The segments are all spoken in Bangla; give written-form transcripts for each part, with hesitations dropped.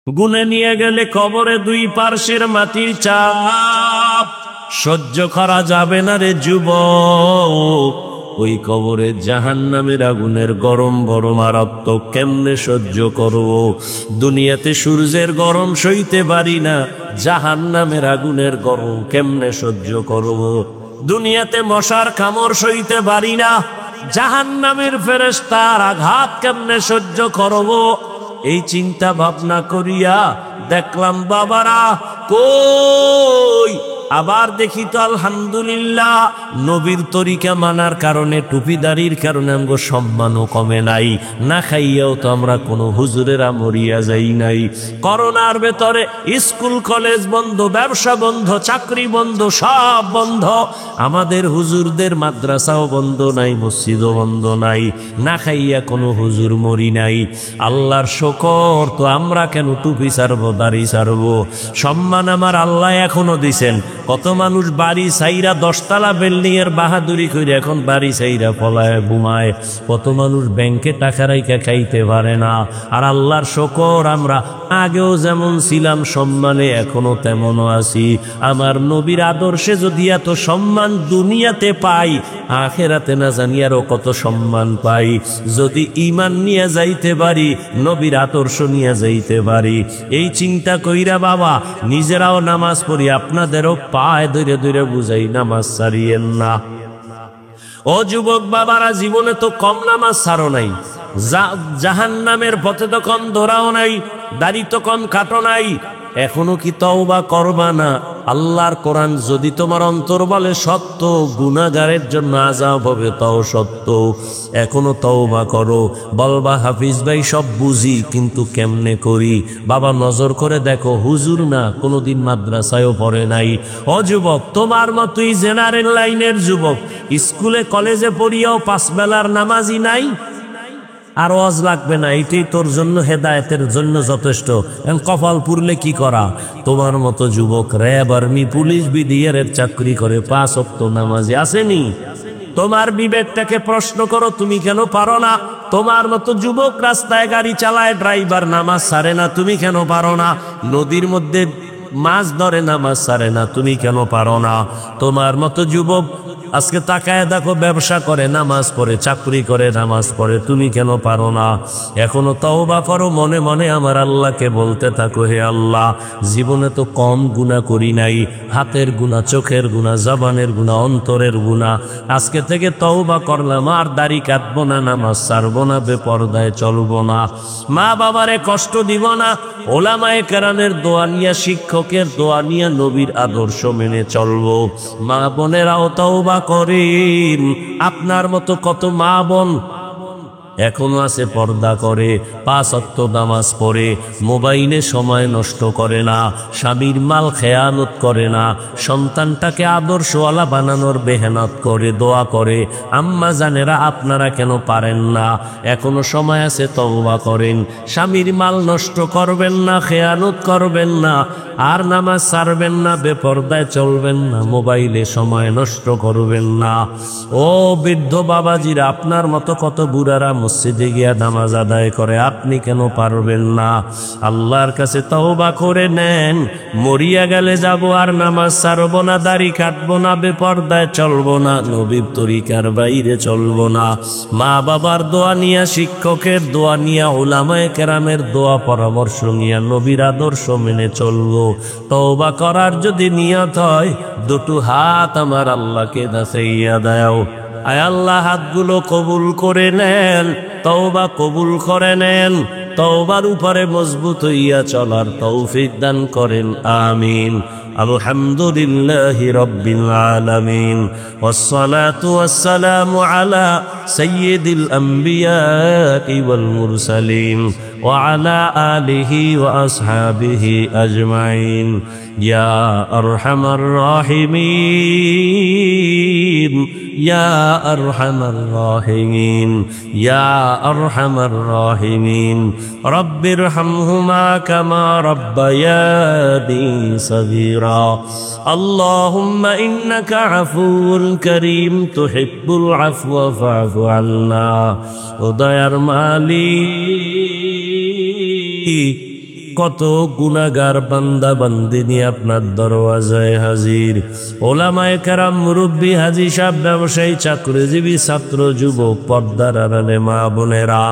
গুনে নিয়ে গেলে কবরে দুই পার্শ্বের মাটির চাপ সহ্য করা যাবে না রে যুবক। ওই কবরে জাহান্নামের আগুনের গরম বড় মারাত্মক, কেমনে সহ্য করব? দুনিয়াতে সূর্যের গরম সইতে পারি না, জাহান্নামের আগুনের গরম কেমনে সহ্য করব? দুনিয়াতে মশার কামড় সইতে পারি না, জাহান্নামের ফেরেশতার আঘাত কেমনে সহ্য করব? এই চিন্তা ভাবনা করিয়া দেখলাম বাবারা কই, আবার দেখি তো আলহামদুলিল্লাহ নবীর তরিকা মানার কারণে, টুপিদারির কারণে আমগো সম্মানও কমে নাই, না খাইয়াও তো আমরা কোনো হুজুরেরা মরিয়া যাই নাই। করোনার ভেতরে স্কুল কলেজ বন্ধ, ব্যবসা বন্ধ, চাকরি বন্ধ, সব বন্ধ, আমাদের হুজুরদের মাদ্রাসাও বন্ধ নাই, মসজিদও বন্ধ নাই, না খাইয়া কোনো হুজুর মরি নাই। আল্লাহর শুকর, তো আমরা কেন টুপি ছাড়বো, দাড়ি ছাড়বো? সম্মান আমার আল্লাহ এখনো দিছেন। কত মানুষ বাড়ি সাইরা 10 তলা বিল্ডিং এর বাহাদুরি করে এখন বাড়ি সাইরা পলায় ঘুমায়, কত মানুষ ব্যাংকে টাকা রাইখা খাইতে পারে না। আর আল্লাহর শুকর, আমরা আগেও যেমন ছিলাম সম্মানে এখনো তেমনও আছি। আমার নবীর আদর্শে যদি এত সম্মান দুনিয়াতে পাই, আখেরাতে না জানি আরো কত সম্মান পাই। যদি ঈমান নিয়ে যাইতে পারি, নবীর আদর্শ নিয়ে যাইতে পারি, এই চিন্তা কইরা বাবা নিজেরাও নামাজ পড়ি, আপনাদেরও পায়ে ধরে ধরে বুঝাই নামাজ ছাড়িয়েন না। ও যুবক বাবারা, জীবনে তো কম নামাজ ছাড়ো নাই, জাহান্নামের পথে তো কম ধরাও নাই, দাড়ি তো কম কাটো নাই, এখনো কি তওবা করবা না? আল্লাহর কোরআন যদি তোমার অন্তর বলে সত্য, গুনাহগারের জন্য আযাব হবে তাও সত্য, এখনো তওবা করো। বলবা হাফিজ ভাই সব বুঝি, কিন্তু কেমনে করি? বাবা নজর করে দেখো, হুজুর না, কোনোদিন মাদ্রাসায়ও পড়ে নাই। ও যুবক, তোমার মতোই জেনারেল লাইনের যুবক, স্কুলে কলেজে পড়িয়াও 5 বেলার নামাজি নাই, আর ওয়াজ লাগবে না, এটাই তোর জন্য হেদায়েতের জন্য যথেষ্ট। কপাল পুরলে কি করা? তোমার মতো যুবক র্যাব, আর্মি, পুলিশ, বিডিআর এর চাকরি করে, 5 ওয়াক্ত নামাজি আসেনি? তোমার বিবেকটাকে প্রশ্ন করো, তুমি কেন পারো না? তোমার মতো যুবক রাস্তায় গাড়ি চালায়, ড্রাইভার, নামাজ ছাড়ে না, তুমি কেন পারো না? নদীর মধ্যে মাছ ধরে, নামাজ ছাড়ে না, তুমি কেন পারো না? তোমার মতো যুবক আজকে তাকায় দেখো, ব্যবসা করে, নামাজ পড়ে, চাকরি করে, নামাজ পড়ে, তুমি কেন পারো না? এখনো তওবা করো, মনে মনে আমার আল্লাহকে বলতে থাকো, হে আল্লাহ, জীবনে তো কম গুনাহ করি নাই, হাতের গুনাহ, চোখের গুনাহ, জবানের গুনাহ, অন্তরের গুনাহ, আজকে থেকে তওবা করলাম, আর দাড়ি কাটবো না, নামাজ ছাড়বো না, বেপরদায় চলবো না, মা বাবারে কষ্ট দিব না, ওলামায়ে কেরামের দোয়া নিয়ে, শিক্ষকের দোয়া নিয়ে, নবীর আদর্শ মেনে চলবো। মা বোনেরাও তওবা করেন। আপনার মতো কত মা বোন এখনো আছে পর্দা করে, 5 ওয়াক্ত নামাজ পড়ে, মোবাইলে সময় নষ্ট করে না, স্বামীর মাল খেয়ানত করে না, সন্তানটাকে আদর্শওয়ালা বানানোর মেহনত করে, দোয়া করে। আম্মা জানেরা, আপনারা কেন পারেন না? এখনো সময় আছে, তওবা করেন। স্বামীর মাল নষ্ট করবেন না, খেয়ানত করবেন না, আর নামাজ ছাড়বেন না, বেপরদায় চলবেন না, মোবাইলে সময় নষ্ট করবেন না। ও বৃদ্ধ বাবাজিরা, আপনার মতো কত বুড়ারা মসজিদে গিয়া নামাজ আদায় করে, আপনি কেন পারবেন না? আল্লাহর কাছে তওবা করে নেন, মরিয়া গেলে যাব, আর নামাজ ছাড়বো না, দাড়ি কাটবো না, বেপরদায় চলবো না, নবীর তরিকার বাইরে চলবো না। মা বাবার দোয়া নিয়া, শিক্ষকের দোয়া নিয়া, উলামায়ে কেরামের দোয়া পরামর্শ নিয়া, নবীর আদর্শ মেনে চলবো। তওবা করার যদি নিয়ত হয়, দুটো হাত আমার আল্লাহকে দাসাইয়া দাও। আয় আল্লাহ, হাতগুলো কবুল করে নেন, তওবা কবুল করে নেন, তওবার উপরে মজবুত হইয়া চলার তৌফিক দান করেন, আমিন। আলহামদুলিল্লাহি রাব্বিল আলামিন, ওয়াসসালাতু ওয়াসসালামু আলা সাইয়্যিদিল আমবিয়াই ওয়াল মুরসালিন ওয়া আলা আলিহি ওয়া আসহাবিহি আজমাইন। ইয়া আরহামার রাহিমিন, ইয়া আরহামার রাহিমিন, ইয়া আরহামার রাহিমিন। রব্বিরহামহুমা কামা রাব্বায়ানি সগীরা। আল্লাহুম্মা ইন্নাকা আফুউন কারীম, তুহিব্বুল আফওয়া ফা'ফু আন্না। ও দয়ার মালিক, কত গুনাহগার বান্দা বান্দিনী আপনার দরওয়াজায় হাজির। ওলামায়ে কেরাম, মুরব্বী, হাজী সাহেব, ব্যবসায়ী, চাকরিজীবী, ছাত্র, যুবক, পর্দার আড়ালে মা বোনেরা,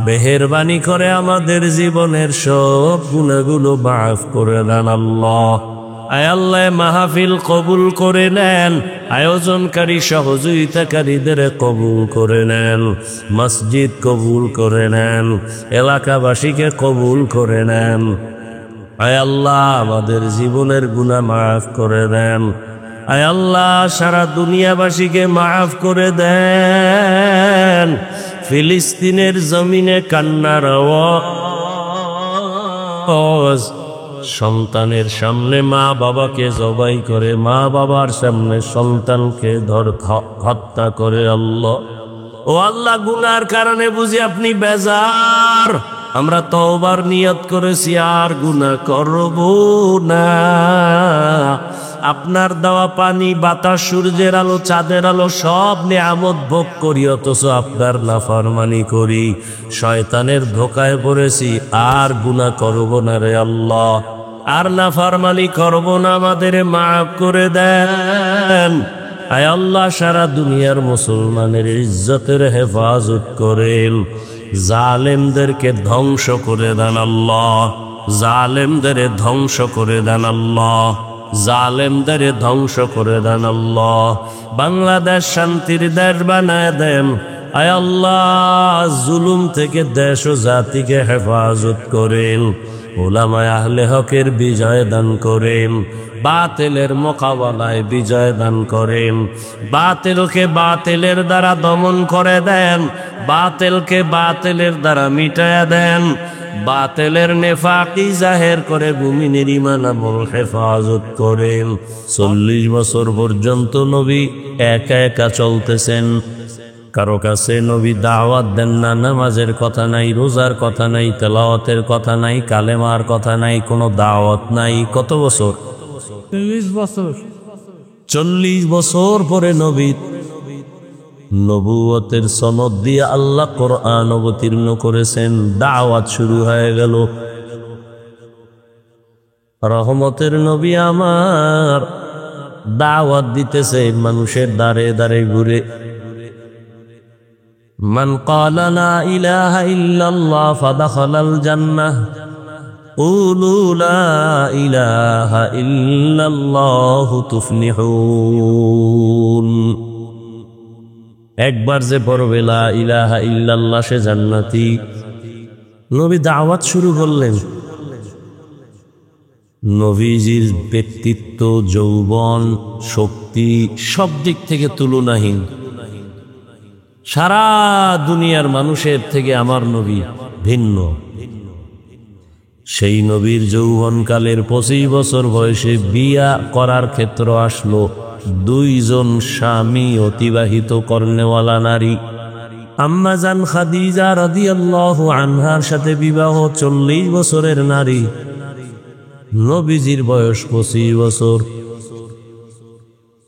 মেহেরবানি করে আমাদের জীবনের সব গুনাহগুলো মাফ করে দেন আল্লাহ। আয় আল্লাহ, মাহফিল কবুল করে নেন, আয়োজনকারী সহযোগিতাকারীদের কবুল করে নেন, মসজিদ কবুল করে নেন, এলাকাবাসীকে কবুল করে নেন। আয় আল্লাহ, আমাদের জীবনের গুনাহ মাফ করে দেন। আয় আল্লাহ, সারা দুনিয়াবাসীকে মাফ করে দেন। ফিলিস্তিনের জমিনে কান্নার আওয়াজ, সন্তানের সামনে মা বাবাকে জবাই করে, মা বাবার সামনে সন্তানকে হত্যা করে। আল্লাহ, ও আল্লাহ, গুনার কারণে বুঝি আপনি বেজার। আমরা তওবার নিয়ত করেছি, আর গুনাহ করব না। আপনার দেওয়া পানি, বাতাস, সূর্যের আলো, চাঁদের আলো সব নিয়ামত ভোগ করি, অথচ আপনার নাফরমানি করি, শয়তানের ধোকায় পড়েছি। আর গুনাহ করব না রে আল্লাহ, আর নাফরমানি করব না, আমাদের মাফ করে দেন। আয় আল্লাহ, সারা দুনিয়ার মুসলমানের ইজ্জতের হেফাজত করেন, জালেমদেরকে ধ্বংস করে দেন আল্লাহ, জালেমদের ধ্বংস করে দেন আল্লাহ, জালেমদের ধ্বংস করে দেন আল্লাহ। বাংলাদেশ শান্তির দেশ বানায় দেন। আয় আল্লাহ, জুলুম থেকে দেশ ও জাতিকে হেফাজত করেন। উলামায়ে আহলে হকের বিজয় দান করেন, বাতিলের মোকাবেলায় বিজয় দান করেন, বাতিলকে বাতিলের দ্বারা দমন করে দেন, বাতিলকে বাতিলের দ্বারা মিটায়া দেন, বাতিলের নেফাকি জাহের করে মুমিনের ঈমান আমল হেফাজত করেন। 40 বছর পর্যন্ত নবী একা একা চলতেছেন, কারো কাছে নবী দাওয়াত দেন না, নামাজের কথা নাই, রোজার কথা নাই, তেলাওয়াতের কথা নাই, কালেমার কথা নাই, কোনো দাওয়াত নাই। কত বছর? 40 বছর। 40 বছর পরে নবী নবুয়তের সনদ দিয়ে আল্লাহ কোরআন অবতীর্ণ করেছেন, দাওয়াত শুরু হয়ে গেল। রহমতের নবী আমার দাওয়াত দিতেছে মানুষের দ্বারে দ্বারে ঘুরে। মান ক্বালা লা ইলাহা ইল্লাল্লাহ ফাদাখালাল জান্নাহ, কুলু লা ইলাহা ইল্লাল্লাহ তুফলিহুন। একবার যে পড়বে লা ইলাহা ইল্লাল্লাহ সে জান্নাতি। নবী দাওয়াত শুরু করলেন। নবীজির ব্যক্তিত্ব, যৌবন, শক্তি সব দিক থেকে তুলনাহীন। সারা দুনিয়ার মানুষের থেকে আমার নবী ভিন্ন। সেই নবীর যৌবনকালের 25 বছর বয়সে বিয়া করার ক্ষেত্র আসলো। 2 জন স্বামী অতিবাহিত করনেওয়ালা নারী। আম্মা জান খাদিজা রাদিয়াল্লাহু আনহার সাথে বিবাহ, 40 বছরের নারী। নবীজির বয়স 25 বছর।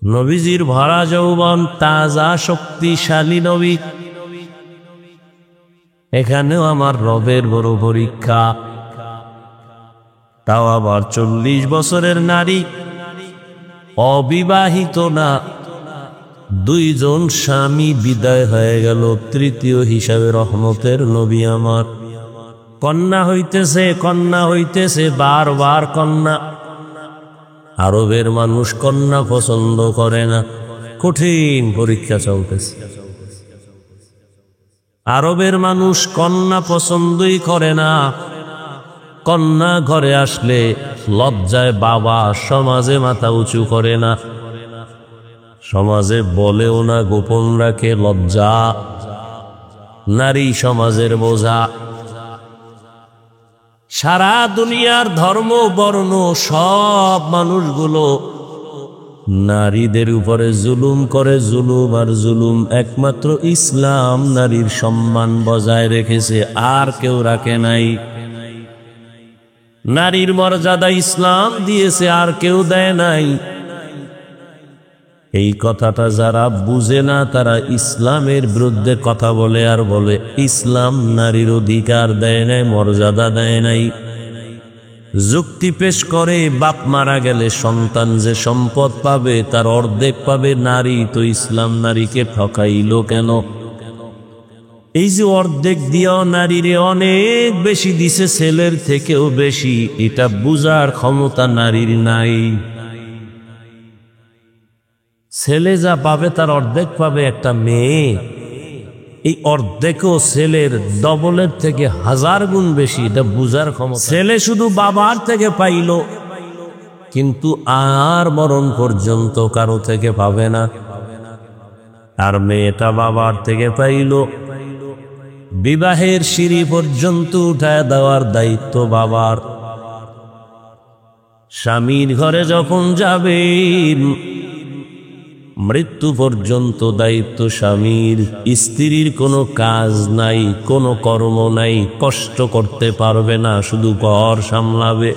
নবীজির ভরা যৌবন, তাজা শক্তিশালী নবী। এখানেও আমার রবের বড় পরীক্ষা। তাও আবার 40 বছরের নারী, অবিবাহিত না। 2 জন স্বামী বিদায় হয়ে গেল, তৃতীয় হিসাবে রহমতের নবী আমার। কন্যা হইতেছে, কন্যা হইতেছে, বারবার কন্যা। আরবের মানুষ কন্যা পছন্দ করে না, কঠিন পরীক্ষা চলতেছে। আরবের মানুষ কন্যা পছন্দই করে না। কন্যা ঘরে আসলে লজ্জায় বাবা সমাজে মাথা উঁচু করে না, সমাজে বলেও না, গোপন রাখে, লজ্জা। নারী সমাজের বোঝা। সারা দুনিয়ার ধর্ম বর্ণ সব মানুষগুলো নারীদের উপরে জুলুম করে, জুলুম আর জুলুম। একমাত্র ইসলাম নারীর সম্মান বজায় রেখেছে, আর কেউ রাখে নাই। নারীর মর্যাদা ইসলাম দিয়েছে, আর কেউ দেয় নাই। এই কথাটা যারা বুঝে না তারা ইসলামের বিরুদ্ধে কথা বলে, আর বলে ইসলাম নারীর অধিকার দেয় নাই, মর্যাদা দেয় নাই। যুক্তি পেশ করে বাপ মারা গেলে সন্তান যে সম্পদ পাবে তার অর্ধেক পাবে নারী, তো ইসলাম নারীকে ঠকাইলো কেন? এই যে অর্ধেক দিয়েও নারীরে অনেক বেশি দিছে, ছেলের থেকেও বেশি, এটা বুঝার ক্ষমতা নারীর নাই। ছেলে যা পাবে তার অর্ধেক পাবে একটা মেয়ে, এই অর্ধেকও ছেলের ডবলের থেকে 1000 গুণ বেশি, এটা বুঝার ক্ষমতা। ছেলে শুধু বাবার থেকে পাইল, কিন্তু আর মরণ পর্যন্ত কারো থেকে পাবে না। আর মেয়েটা বাবার থেকে পাইল, বিবাহের সিঁড়ি পর্যন্ত উঠায় দেওয়ার দায়িত্ব বাবার। স্বামীর ঘরে যখন যাবেন, মৃত্যু পর্যন্ত দায়িত্ব স্বামীর। স্ত্রীর কোনো কাজ নাই, কোনো কর্ম নাই, কষ্ট করতে পারবে না, শুধু ঘর সামলাবে।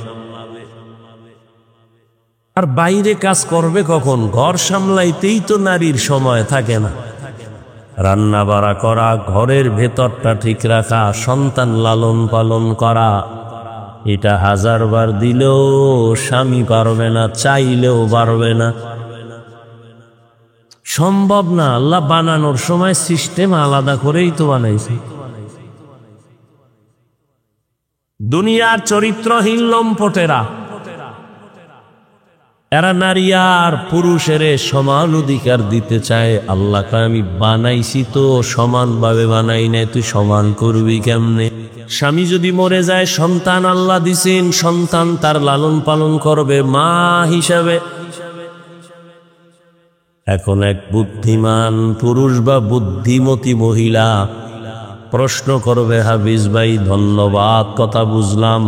আর বাইরে কাজ করবে কখন? ঘর সামলাইতেই তো নারীর সময় থাকে না। রান্না বাড়া করা, ঘরের ভেতরটা ঠিক রাখা, সন্তান লালন পালন করা, এটা 1000 বার দিলেও স্বামী পারবে না, চাইলেও পারবে না, সম্ভব না। আল্লাহ বানানোর সময় সিস্টেম আলাদা করেই তো বানাইছে। দুনিয়ার চরিত্রহীন লম্পটেরা, এরা নারী আর পুরুষের সমান অধিকার দিতে চায়। আল্লাহকে আমি বানাইছি তো সমানভাবে বানাই নাই, তুই সমান করবি কেমনে? স্বামী যদি মরে যায়, সন্তান আল্লাহ দিছেন, সন্তান তার লালন পালন করবে মা হিসাবে। এখন এক বুদ্ধিমান পুরুষ বা বুদ্ধিমতী মহিলা প্রশ্ন করবে, হাফিজ ভাই ধন্যবাদ, কথা বুঝলাম,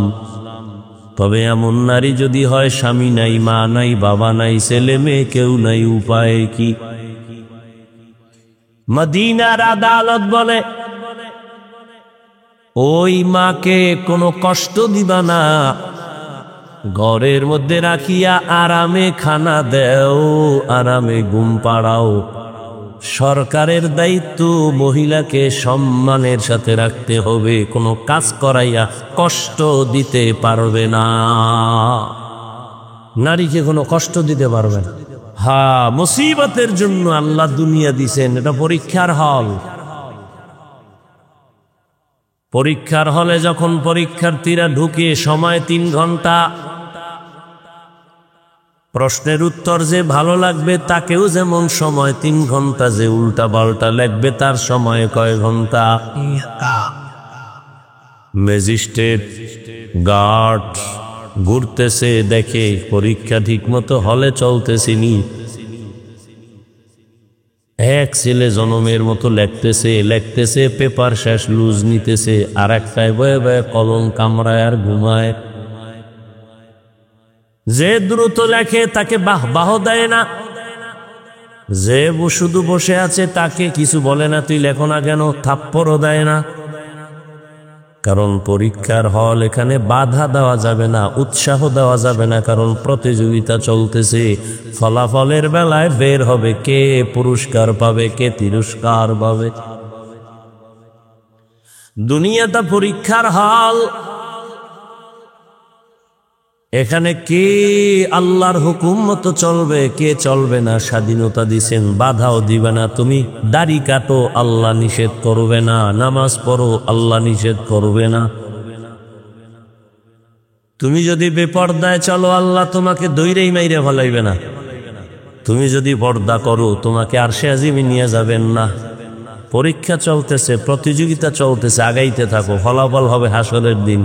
তবে এমন নারী যদি হয় স্বামী নাই, মা নাই, বাবা নাই, ছেলে মেয়ে কেউ নাই, উপায় কি? মদিনার আদালত বলে, ওই মাকে কোনো কষ্ট দিবা না, ঘরের মধ্যে রাখিয়া আরামে খানা দেও, আরামে ঘুম পাড়াও। সরকারের দায়িত্ব মহিলাকে সম্মানের সাথে রাখতে হবে, কোনো কাজ করাইয়া কষ্ট দিতে পারবে না। নারীকে কোনো কষ্ট দিতে পারবে না। হ্যাঁ, মুসিবতের জন্য আল্লাহ দুনিয়া দিছেন, এটা পরীক্ষার হল। পরীক্ষার হলে যখন পরীক্ষার্থীরা ঢুকে, সময় 3 ঘন্টা, প্রশ্নের উত্তর যে ভালো লাগবে তাকেও যেমন সময় 3 ঘন্টা, যে উল্টা পাল্টা লাগবে তার সময় কয় ঘন্টা। ম্যাজিস্ট্রেট গার্ড ঘুরতেছে, দেখে পরীক্ষা ঠিক মতো হলে চলতেছে নি। এক ছেলে জনমের মতো লেখতেছে, পেপার শেষ, লুজ নিতেছে, আর একটাই বয়ে বয়ে কলম কামড়ায় আর ঘুমায়। যে দ্রুত লেখে তাকে বাহ দেয় না, যে শুধু বসে আছে তাকে কিছু বলে না, তুই লেখো না কেন, থাপ্পড়ও দেয় না। কারণ পরীক্ষার হল, এখানে বাধা দেওয়া যাবে না, উৎসাহ দেওয়া যাবে না, কারণ প্রতিযোগিতা চলতেছে। ফলাফলের বেলায় বের হবে কে পুরস্কার পাবে, কে তিরস্কার পাবে। দুনিয়াটা পরীক্ষার হল, এখানে কে আল্লাহর হুকুম মতো চলবে, কে চলবে না, স্বাধীনতা দিছেন, বাধাও দিবে না। তুমি দাড়ি কাটো, আল্লাহ নিষেধ করবে না, নামাজ পড়ো, আল্লাহ নিষেধ করবে না। তুমি যদি বেপর্দায় চলো, আল্লাহ তোমাকে দৈরেই মাইরে ফেলাইবে না। তুমি যদি পর্দা করো, তোমাকে আরশে আজিমে নিয়ে যাবেন না। পরীক্ষা চলতেছে, প্রতিযোগিতা চলতেছে, আগাইতে থাকো, ফলাফল হবে হাসরের দিন।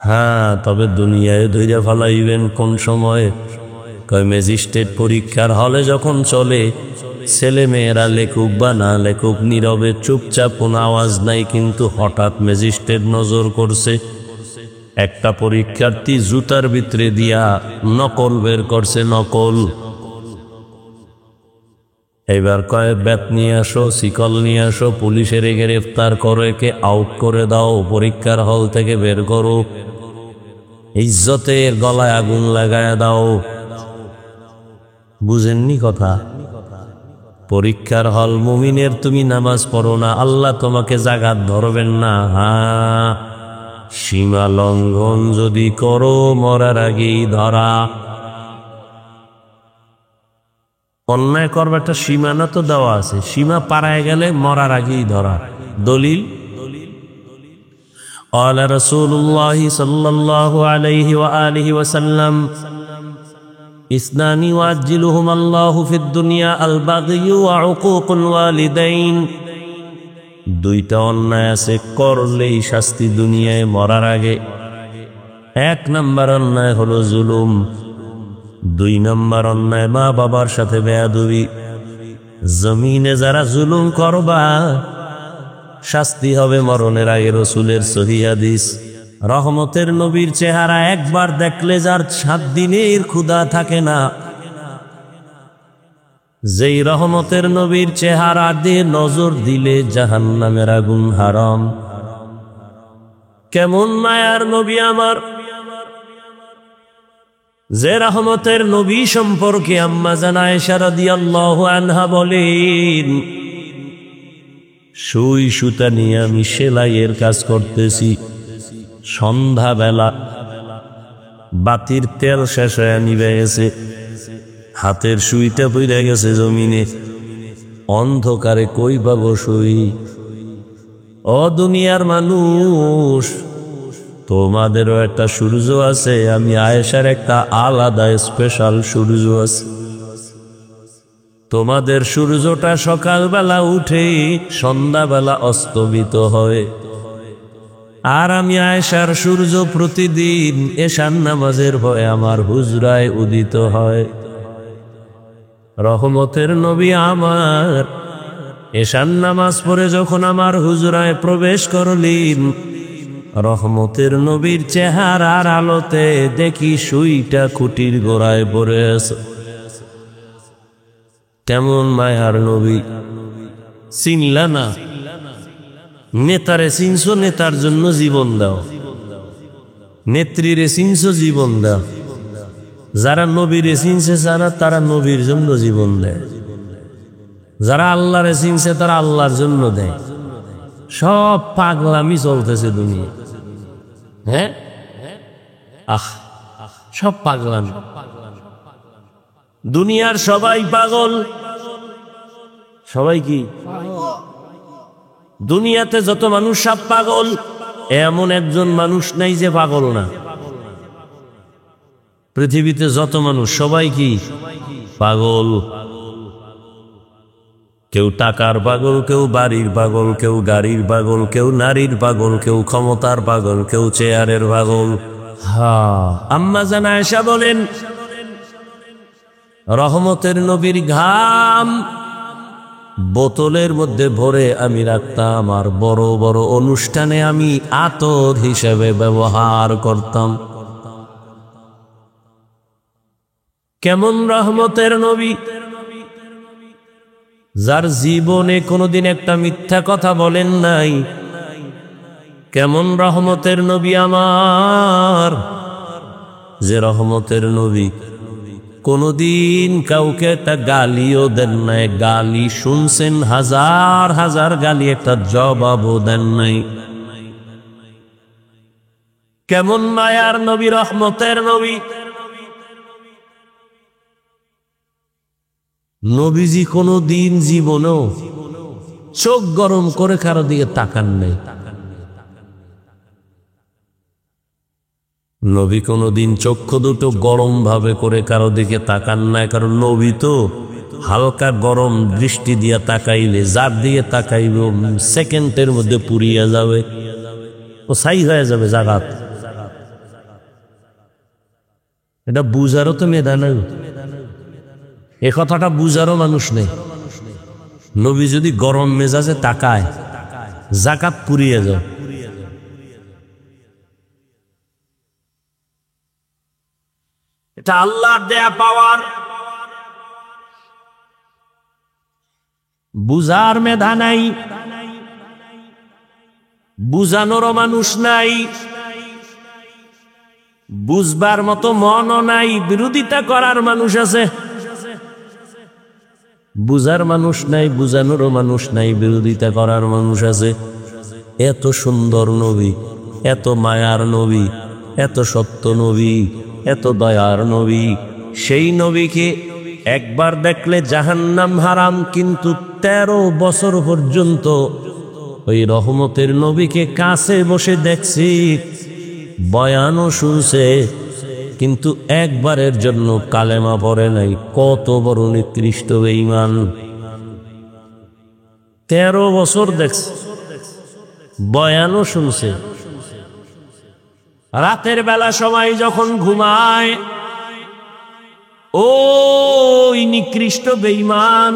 হ্যাঁ, তবে দুনিয়ায় ধৈর্য ফলাইবেন কোন সময়? কয় ম্যাজিস্ট্রেট পরীক্ষার হলে যখন চলে, ছেলে মেয়েরা লেখুক বা না লেখুক, নীরবে চুপচাপ, কোনো আওয়াজ নাই, কিন্তু হঠাৎ ম্যাজিস্ট্রেট নজর করছে, একটা পরীক্ষার্থী জুতার ভিতরে দিয়া নকল বের করছে, নকল। এবার কয় ব্যাট নিয়ে আসো, শিকল নিয়ে আসো, পুলিশের গ্রেফতার করে, একে আউট করে দাও, পরীক্ষার হল থেকে বের করো, ইজ্জতের গলায় আগুন লাগায় দাও। বুঝেননি কথা? পরীক্ষার হল মুমিনের, তুমি নামাজ পড়ো না, আল্লাহ তোমাকে জাগাত ধরবেন না। হ্যাঁ, সীমা লঙ্ঘন যদি করো মরার আগেই ধরা। অন্যায় করবার একটা সীমানা তো দেওয়া আছে, সীমা পারায় গেলে মরার আগেই ধরা। দলিল قال رسول الله صلى الله عليه وآله وسلم اثنان يعجلهما الله في الدنيا البغي وعقوق الوالدين। দুইটা অন্যায় আছে করলেই শাস্তি দুনিয়ায় মরার আগে। এক নাম্বার অন্যায় হলো জুলুম, দুই নাম্বার অন্যায় মা বাবার সাথে বেয়াদবি। জমিনে যারা জুলুম করবা শাস্তি হবে মরণের আগে। রাসূলের সহিহ হাদিস। রহমতের নবীর চেহারা একবার দেখলে যার 7 দিনের ক্ষুধা থাকে না, যেই রহমতের নবীর চেহারা দিয়ে নজর দিলে জাহান্নামের আগুন হারাম। কেমন মায়ার নবী আমার, যে রহমতের নবী সম্পর্কে আম্মা জান আয়েশা রাদিয়াল্লাহু আনহা বলেন, সুই সুতা নিয়ে আমি সেলাইয়ের কাজ করতেছি, সন্ধ্যাবেলা বাতির তেল শেষ হয়ে নিভে গেছে, হাতের সুইটা পড়ে গেছে জমিনে, অন্ধকারে কই পাবো সুই? ও দুনিয়ার মানুষ, তোমাদেরও একটা সূর্য আছে, আমি আয়েশার একটা আলাদা স্পেশাল সূর্য আছে। তোমাদের সূর্যটা সকালবেলা উঠে সন্ধ্যাবেলা অস্তমিত হয়, আর আমি আয়েশার সূর্য প্রতিদিন এশার নামাজের ভয়ে আমার হুজরায় উদিত হয়। রহমতের নবী আমার এশার নামাজ পড়ে যখন আমার হুজরায় প্রবেশ করলেন, রহমতের নবীর চেহারার আলোতে দেখি সুইটা খুঁটির গোড়ায় পড়ে আছে। কেমন মায়ার নবী, চিনলা না? নেতারে চিনছো, নেতার জন্য জীবন দাও। নেত্রীরে চিনছো, জীবন দাও। যারা নবীরে চিনছে যারা, তারা নবীর জন্য জীবন দেয়। যারা আল্লাহরে চিনছে তারা আল্লাহর জন্য দেয়। সব পাগলামি চলতেছে দুনিয়া। হ্যাঁ, সব পাগলামি। দুনিয়ার সবাই পাগল। সবাই কি? দুনিয়াতে যত মানুষ সব পাগল, এমন একজন মানুষ নাই যে পাগল না। পৃথিবীতে যত মানুষ সবাই কি? পাগল। কেউ টাকার পাগল, কেউ বাড়ির পাগল, কেউ গাড়ির পাগল, কেউ নারীর পাগল, কেউ ক্ষমতার পাগল, কেউ চেয়ারের পাগল। আম্মা জান আয়েশা বলেন, রহমতের নবীর ঘাম বোতলের মধ্যে ভরে আমি রাখতাম, আর বড় বড় অনুষ্ঠানে আমি আতর হিসেবে ব্যবহার করতাম। কেমন রহমতের নবী, যার জীবনে কোনোদিন একটা মিথ্যা কথা বলেন নাই। কেমন রহমতের নবী আমার, যে রহমতের নবী কোনদিন কাউকে একটা গালিও দেন নাই। গালি শুনছেন হাজার হাজার গালি, একটা জবাবও দেন নাই। কেমন মায়ার নবী, রহমতের নবী। নবীজি কোনদিন জীবনেও চোখ গরম করে কারো দিকে তাকান নাই। নবী কোনদিন চক্ষু দুটো গরম ভাবে করে কারো দিকে তাকান নাই, কারণ নবী তো হালকা গরম দৃষ্টি দিয়া তাকাইলে যার দিকে তাকাইব সেকেন্ডের মধ্যে পুড়িয়া যাবে, ও ছাই হয়ে যাবে জাগাত। এটা বুঝারও তো মেধা নাই, এ কথাটা বুঝারও মানুষ নেই। নবী যদি গরম মেজাজে তাকায় জাকাত পুড়িয়ে যাও। এটা আল্লাহর দেয়া পাওয়ার। বুঝার মেধা নাই, বুঝানোরও মানুষ নাই, বুঝবার মতো মনও নাই, বিরোধিতা করার মানুষ আছে। বুঝার মানুষ নাই, বুঝানোরও মানুষ নাই, বিরোধিতা করার মানুষ আছে। এত সুন্দর নবী, এত মায়ার নবী, এত সত্য নবী, এত দয়ার নবী। সেই নবীকে একবার দেখলে জাহান্নাম হারাম, কিন্তু 13 বছর পর্যন্ত ওই রহমতের নবীকে কাছে বসে দেখছি, বয়ানও শুনছে, কিন্তু একবারের জন্য কালেমা পড়ে নাই। কত বড় নিকৃষ্ট বেঈমান! 13 বছর দেখছে, বয়ানও শুনছে। রাতের বেলা সময় যখন ঘুমায়, ওই নিকৃষ্ট বেঈমান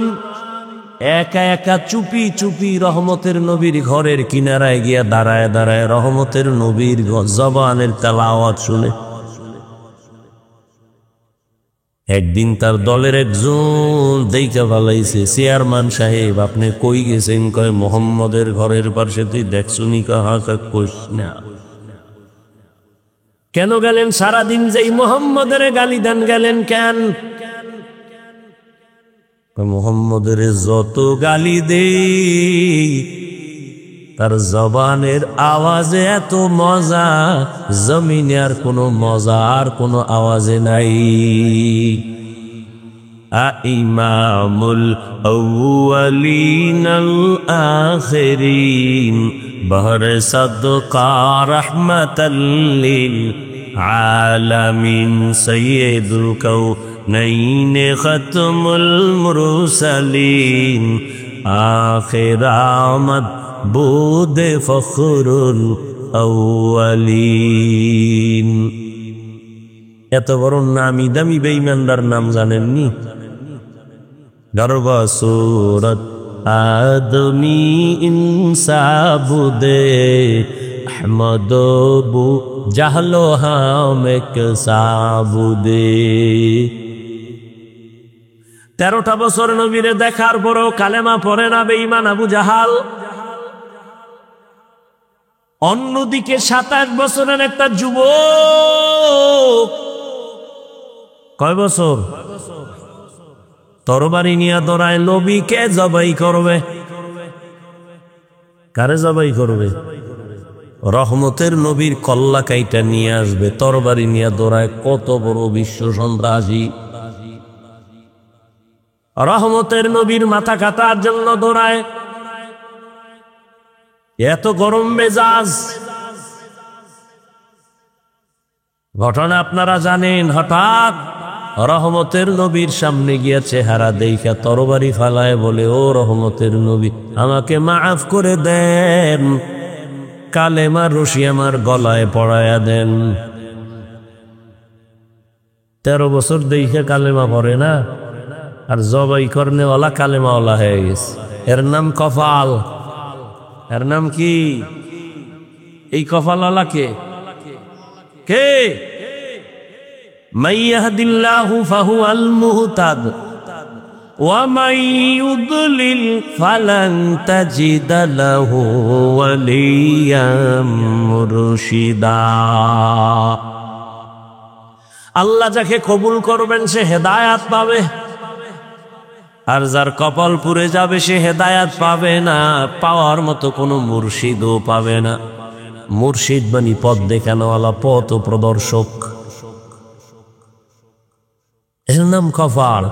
একা একা চুপি চুপি রহমতের নবীর ঘরের কিনারায় গিয়া দাঁড়ায় দাঁড়ায় রহমতের নবীর জবানের তেলাওয়াত শুনে। একদিন তার দলের একজন দেইখা ভালাইছে, চেয়ারম্যান সাহেব আপনি কই গেছেন? কয় মোহাম্মদের ঘরের পাশে। তুই দেখছুনি? কাহা কইস না। কেন গেলেন? সারাদিন যেই মোহাম্মদের গালি দেন, গেলেন কেন? মোহাম্মদের যত গালি দেই তার জবানের আওয়াজে এত মজা, জমিনে আর কোনো মজা আর কোনো আওয়াজে নাই। ইমামুল আউয়ালিন আল আখিরিন বহর সাদকা রাহমাতাল লিল আলামিন সাইয়্যিদুল কাউনাইন খাতমুল মুরসালিন আখির আমদ বুদ ফখরুল আউয়ালিন। এত বড় নামি দামি বেঈমানদার নাম জানেননি? গর্বা সূরত আদমি ইনসাবুদে আহমদ বু জাহলো হামেক সাবুদে। 13টা বছর নবীরে দেখার পরও কালেমা পড়ে না বেঈমান আবু জাহাল। অন্যদিকে 27 বছরের একটা যুবক, কয় বছর? তরবারি নিয়ে দৌড়ায়, নবীকে জবাই করবে। কারে জবাই করবে? রহমতের নবীর কল্লা কাইটা নিয়ে আসবে, তরবারি নিয়ে দৌড়ায়। কত বড় বিশ্ব সন্ত্রাসী! রহমতের নবীর মাথা কাটার জন্য দৌড়ায়। এত গরম মেজাজ। ঘটনা আপনারা জানেন। হঠাৎ রহমতের নবীর সামনে গিয়া চেহারা দেখা তরবারি ফালায়, বলে ও রহমতের নবী, আমাকে মাফ করে দেন, কালেমা রশি আমার গলায় পড়ায়া দেন। 13 বছর দেখে কালেমা পড়ে না, আর জবাই করনেওয়ালা কালেমাওয়ালা হয়ে গেছে। এর নাম কপাল। এর নাম কি? এই কপালওয়ালা কে? কে? মান ইয়াহদিল্লাহু ফাহুয়াল মুহতাদ ওয়া মান ইউদ্লিল ফালান তাজিদা লাহু ওয়ালিয়াম মুরশিদা। আল্লাহ যাকে কবুল করবেন সে হেদায়াত পাবে, আর যার কপাল পুড়ে যাবে সে হেদায়াত পাবে না, পাওয়ার মতো কোনো মুর্শিদও পাবে না। মুর্শিদ বানি পথ দেখানোওয়ালা, পথ প্রদর্শক, এর নাম কপাল।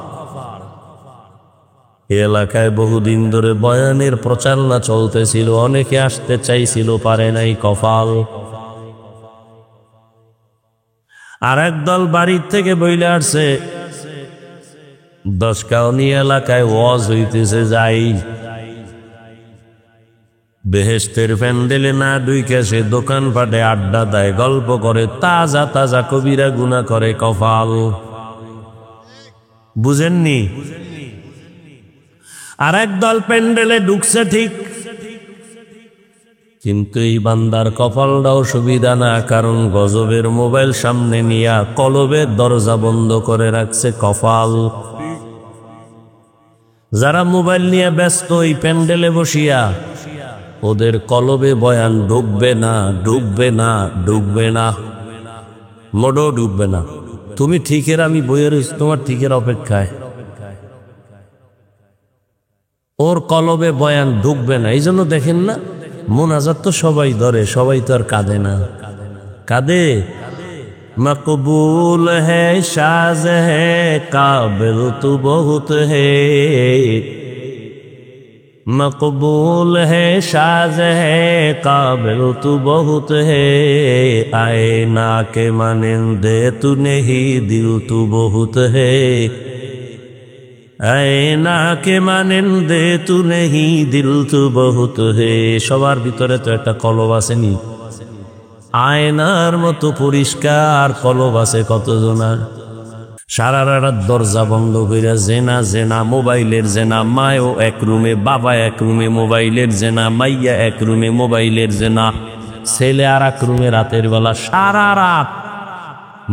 এলাকায় বহুদিন ধরে বয়ানের প্রচারণা চলতেছিল, অনেকে আসতে চাইছিল, পারে নাই। কপাল। আর একদল বাড়ির থেকে বইলে আসছে, 10 কাউনি এলাকায় ওয়াজ হইতেছে, যাই। বেহেশতের প্যান্ডেলে না ঢুইকে সে দোকানপাটে আড্ডা দেয়, গল্প করে, তাজা তাজা কবিরা গুনাহ করে। কপাল। বুঝেননি? আর একদল প্যান্ডেলে ঢুকছে ঠিক, কিন্তু এই বান্দার কপালটাও সুবিধা না, কারণ গজবের মোবাইল সামনে নিয়া কলবের দরজা বন্ধ করে রাখছে। কপাল। যারা মোবাইল নিয়ে ব্যস্ত ওই প্যান্ডেলে বসিয়া, ওদের কলবে বয়ান ঢুকবে না, ঢুকবে না, ঢুকবে না, মোটেও ঢুকবে না। তুমি ঠিকের, আমি বইয়ের তোমার ঠিকের অপেক্ষায়, ওর কলবে বয়ান ঢুকবে না। এই জন্য দেখেন না, মোনাজাত তো সবাই ধরে, সবাই তো আর কাঁদে না। কাঁদে মকবুল है शाज है काबिल तू बहुत है, मकबूल है शाज है काबिल तू बहुत है, आए ना के मानिंदे तू नहीं दिल तू बहुत है, आए ना के मानिंदे तू नहीं दिल तू बहुत है। সবার ভিতরে তো একটা কলব আছে নি, আয়নার মতো পরিষ্কার কলব আছে কতজনার। সারা রাত দরজা বন্ধ কইরা জেনা জেনা, মোবাইলের জেনা, মায়ও এক রুমে বাবা এক রুমে মোবাইলের জেনা, মাইয়া এক রুমে মোবাইলের জেনা, ছেলে আর এক রুমে রাতের বেলা সারা রাত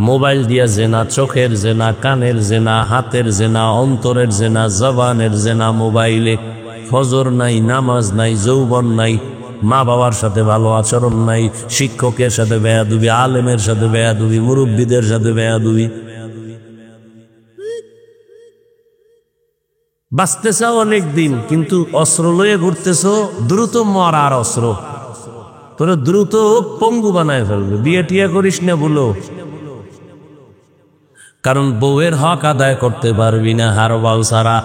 মোবাইল দিয়া জেনা, চোখের জেনা, কানের জেনা, হাতের জেনা, অন্তরের জেনা, জবানের জেনা মোবাইলে। ফজর নাই, নামাজ নাই, যৌবন নাই, মা বাবার সাথে ভালো আচরণ নাই, শিক্ষকের সাথে বেয়াদবি, আলেমের সাথে বেয়াদবি, মুরব্বীদের সাথে বেয়াদবি। বাঁচতেছ অনেক দিন, কিন্তু অস্ত্র লয়ে ঘুরতেছ, দ্রুত মরার অস্ত্র, তোরা দ্রুত পঙ্গু বানায় ফেলবে। বিয়ে টিয়া করিস না বলো, কারণ বউয়ের হক আদায় করতে পারবি না হারবাল ছাড়া।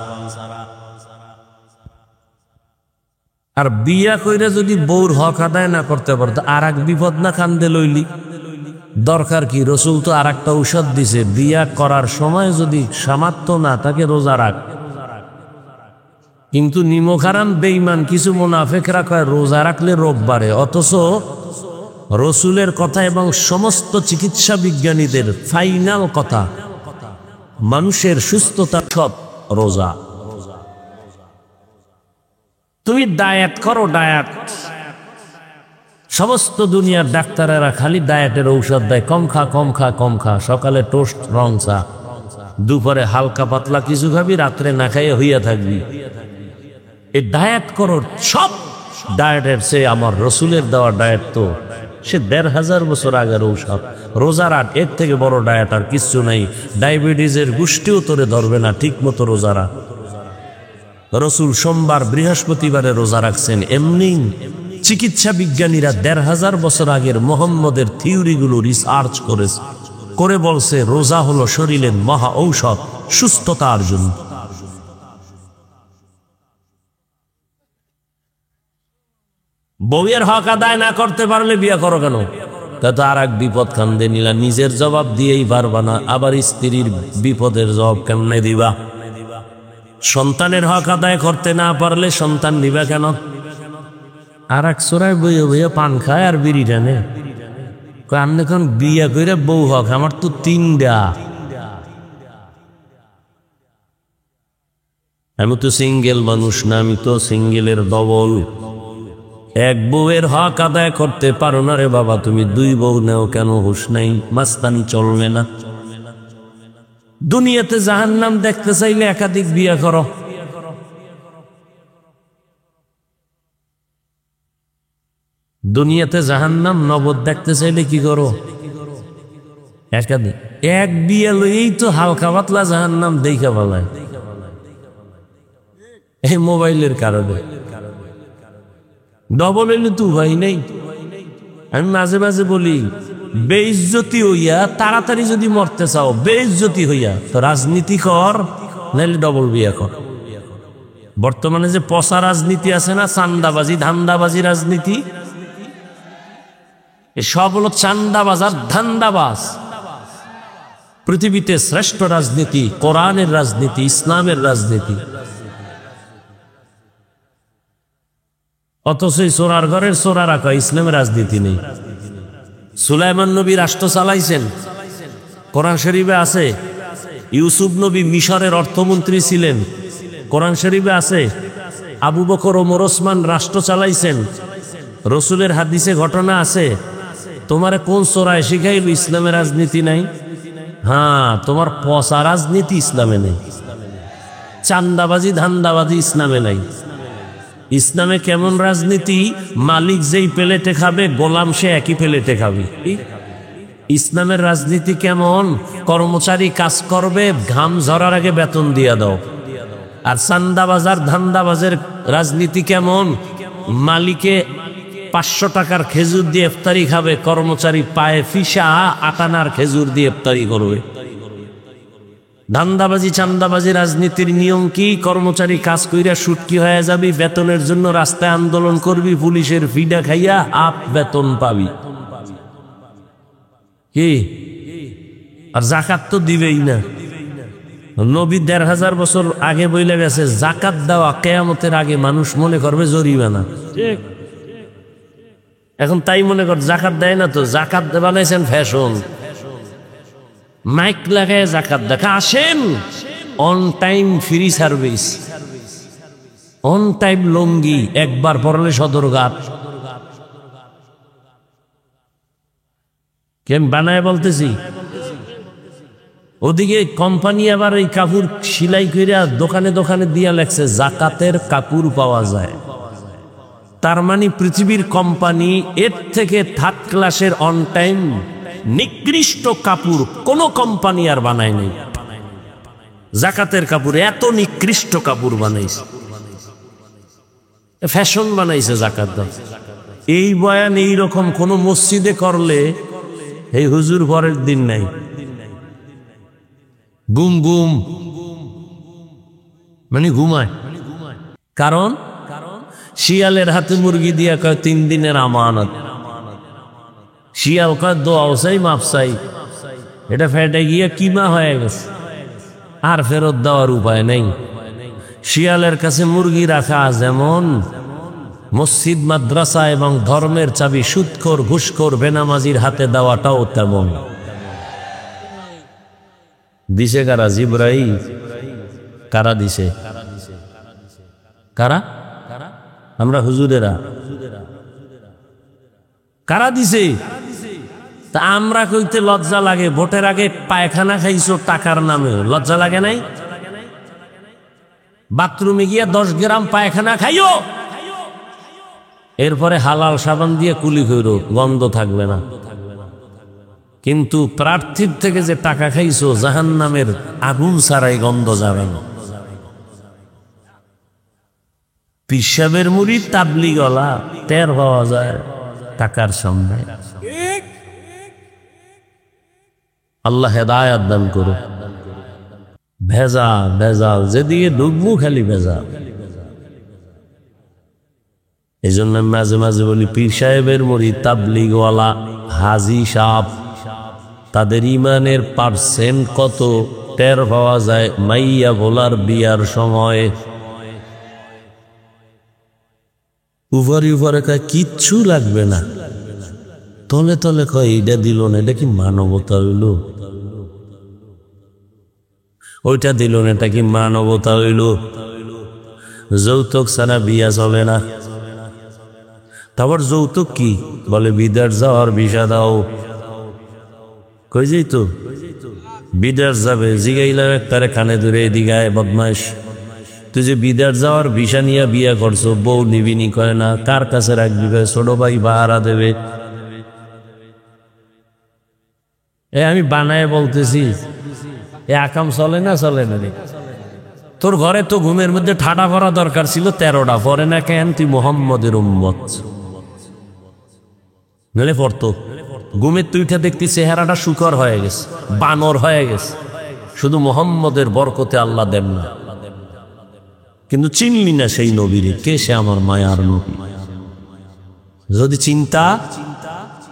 আর বিয়া কইরা যদি বউর হক আদায় না করতে পারতো, আর এক বিপদ না কান্দে লইলি? দরকার কি? রসুল তো আর একটা ঔষধ দিছে, বিয়া করার সময় যদি সামর্থ্য না থাকে রোজা রাখ। কিন্তু নিমখারাম বেঈমান কিছু মুনাফিকরা কয় রোজা রাখলে রোগ বাড়ে, অথচ রসুলের কথা এবং সমস্ত চিকিৎসা বিজ্ঞানীদের ফাইনাল কথা, মানুষের সুস্থতা সব রোজা। তুমি ডায়েট করো, ডায়েট। সমস্ত দুনিয়ার ডাক্তারেরা খালি ডায়েটের ঔষধ দেয়, কম খা কম খা কম খা। সকালে টোস্ট রং চা, দুপুরে হালকা পাতলা কিছু খাবি, রাত্রে না খাইয়ে হইয়া থাকবি। এই ডায়েট করো, সব ডায়েটের সে আমার রসুলের দেওয়া ডায়েট তো সে 1500 বছর আগের ঔষধ। রোজার আট এর থেকে বড় ডায়েট আর কিচ্ছু নাই। ডায়াবেটিসের গোষ্ঠীও তোরে ধরবে না ঠিক মতো রোজারা। রসুল সোমবার বৃহস্পতিবারে রোজা রাখছেন। এমনি চিকিৎসা বিজ্ঞানীরা 1500 বছর আগের মোহাম্মদের থিওরিগুলো রিসার্চ করে বলছে রোজা হলো শরীরের মহা ঔষধ সুস্থতার জন্য। বউয়ের হক আদায় না করতে পারলে বিয়ে করো কেন? তা তো আর এক বিপদ কান্দে নিলা, নিজের জবাব দিয়েই পারবা না, আবার স্ত্রীর বিপদের জবাব কেমনে দিবা? সন্তানের হক আদায় করতে না পারলে সন্তান নিবা কেন? আর এক চোরাই বইয়ে বইয়ে পান খায় আর বিড়ি টানে, আমি এখন বিয়ে করে বউ হক, আমার তো 3টা, আমি তো সিঙ্গেল মানুষ না, আমি তো সিঙ্গেলের ডবল। এক বউয়ের হক আদায় করতে পারো না রে বাবা, তুমি 2 বউ নেও কেন? হুশ নাই, মাস্তানি চলবে না। দুনিয়াতে জাহান্নাম দেখতে চাইলে একাধিক বিয়ে করো। দুনিয়াতে জাহান্নাম নবদ দেখতে চাইলে কি করো? একাধিক। এক বিয়ে লইয়েই তো হালকা পাতলা জাহান্নাম দেখা বলায়, এই মোবাইলের কারণে। ডবল এলে তো ভাই নেই। আমি মাঝে মাঝে বলি, বেইজ্জতি হইয়া তাড়াতাড়ি যদি মরতে চাও, বেইজ্জতি হইয়া তো রাজনীতি কর, নাহলে ডবল বিয়া কর। বর্তমানে যে পচা রাজনীতি আছে না, চান্দাবাজি ধান্দাবাজি রাজনীতি, সব হলো চান্দাবাজ আর ধান্দাবাজ। পৃথিবীতে শ্রেষ্ঠ রাজনীতি কোরআনের রাজনীতি, ইসলামের রাজনীতি। অথচ চোরার ঘরের চোরা রাখা, ইসলামের রাজনীতি নেই। সুলাইমান নবী রাষ্ট্র চালাইছেন, কোরআন শরীফে আছে। ইউসুফ নবী মিশরের অর্থমন্ত্রী ছিলেন, কোরআন শরীফে আছে। আবু বকর ওমর ওসমান রাষ্ট্র চালাইছেন, রসুলের হাদিসে ঘটনা আছে। তোমারে কোন চোরায় শিখাইল ইসলামের রাজনীতি নাই? হ্যাঁ, তোমার পচা রাজনীতি ইসলামে নেই, চান্দাবাজি ধান্দাবাজি ইসলামে নাই। ইসলামে কেমন রাজনীতি? মালিক যেই প্লেটে খাবে গোলাম সে একই প্লেটে খাবে। ইসলামের রাজনীতি কেমন? কর্মচারী কাজ করবে, ঘাম ঝরার আগে বেতন দিয়া দাও। আর চান্দাবাজার ধান্দাবাজের রাজনীতি কেমন? মালিকে 500 টাকার খেজুর দিয়ে ইফতারি খাবে, কর্মচারী পায়ে ফিসা 8 আনার খেজুর দিয়ে ইফতারি করবে। ধান্দাবাজি চান্দাবাজি রাজনীতির নিয়ম কি? কর্মচারী কাজ কইরা সুটকি হয়ে যাবি, বেতনের জন্য রাস্তায় আন্দোলন করবি, পুলিশের ফিডা খাইয়া বেতন পাবি কি? আর জাকাত তো দিবেই না। নবী 1500 বছর আগে বইলে গেছে, জাকাত দেওয়া কিয়ামতের আগে মানুষ মনে করবে জরিমানা। এখন তাই মনে কর জাকাত দেয় না, তো জাকাত বানাইছেন ফ্যাশন, মাইক লাগায় জাকাত দেখা। আসেন, on time free service, on time লঙ্গি, একবার পরলে সদরঘাট। কেন বানায় বলতেছি? ওদিকে কোম্পানি আবার এই কাপড় সিলাই কইরা দোকানে দোকানে দিয়া লেখছে জাকাতের কাপড় পাওয়া যায়। তার মানে পৃথিবীর কোম্পানি এর থেকে 3rd ক্লাসের অন টাইম নিকৃষ্ট কাপড় কোন কোম্পানি আর বানায় নাই। জাকাতের কাপড় এত নিকৃষ্ট কাপড় বানাইছে, ফ্যাশন বানাইছে জাকাত দাও। এই বয়ান এইরকম কোন মসজিদে করলে এই হুজুর পরের দিন নাই, গুম গুম মানে ঘুমায়। কারণ শিয়ালের হাতে মুরগি দিয়া কয় 3 দিনের আমানত। শিয়াল কয় দোয়াও চাই মাপ চাই, এটা ফেটে গিয়ে কিমা হয়ে গেছে, আর ফেরত দেওয়ার উপায় নেই। শিয়ালের কাছে মুরগি রাখা যেমন মসজিদ মাদ্রাসা এবং ধর্মের চাবি সুদখোর ঘুষখোর বেনামাজির হাতে দেওয়াটাও তেমন। দিছে কারা? জিবরাইল। কারা দিছে? কারা? আমরা হুজুরেরা। কারা দিছে? তা আমরা কইতে লজ্জা লাগে, ভোটের আগে পায়খানা খাইছো টাকার নামে, লজ্জা লাগে নাই? বাথরুমে গিয়া 10 গ্রাম পায়খানা খাইও, এরপরে হালাল সাবান দিয়ে কুলি কইরো, গন্ধ থাকবে না। কিন্তু প্রার্থীর থেকে যে টাকা খাইছো, জাহান্নামের আগুন ছাড়াই গন্ধ যাবে না। পিসাবের মুড়ি তাবলিগলা টের পাওয়া যায় টাকার সামনে। আল্লাহ হেদায়াত দান করো। ভেজাল ভেজাল, যেদিকে ঢুকবো খালি ভেজাল। এই জন্য মাঝে মাঝে বলি, পীর সাহেবের মুড়ি তাবলিগওয়ালা হাজি সাহেব, তাদের ইমানের পার্সেন্ট কত টের পাওয়া যায় মাইয়া ভোলার বিয়ার সময়। উপরে উপরে কয় কিচ্ছু লাগবে না, তলে তলে কয় এইটা দিল না, এটা কি মানবতা হইল? ওইটা দিল না, এটা কি মানবতা হইল? যৌতুক ছাড়া বিয়া চলে না। তারপর যৌতুক কি বলে? বিদেশ যাওয়ার ভিসা দাও। কই যাই তো বিদেশ যাবে, জিগাইলাম একটারে কানে ধরে, এদিকে বদমাইশ, তুই যে বিদেশ যাওয়ার ভিসা নিয়ে বিয়া করছো, বউ নিবিনি? কয় না। কার কাছে রাখবি? ছোট ভাই ভাড়া দেবে। আমি বানায় বলতেছি, এ আকাম চলে না? চলে না রে। তোর ঘরে তো ঘুমের মধ্যে ঠাডা ভরা দরকার ছিল, 13টা পরে না কেন? তুই মুহাম্মদের উম্মত। নইলে পড়তো। ঘুমের তুইটা দেখতি চেহারাটা শুকর হয়ে গেছে, বানর হয়ে গেছে। শুধু মুহাম্মদের বরকতে আল্লাহ দেন না, কিন্তু চিনলি না সেই নবীরে। কে সে? আমার মায়ার নবী। যদি চিন্তা,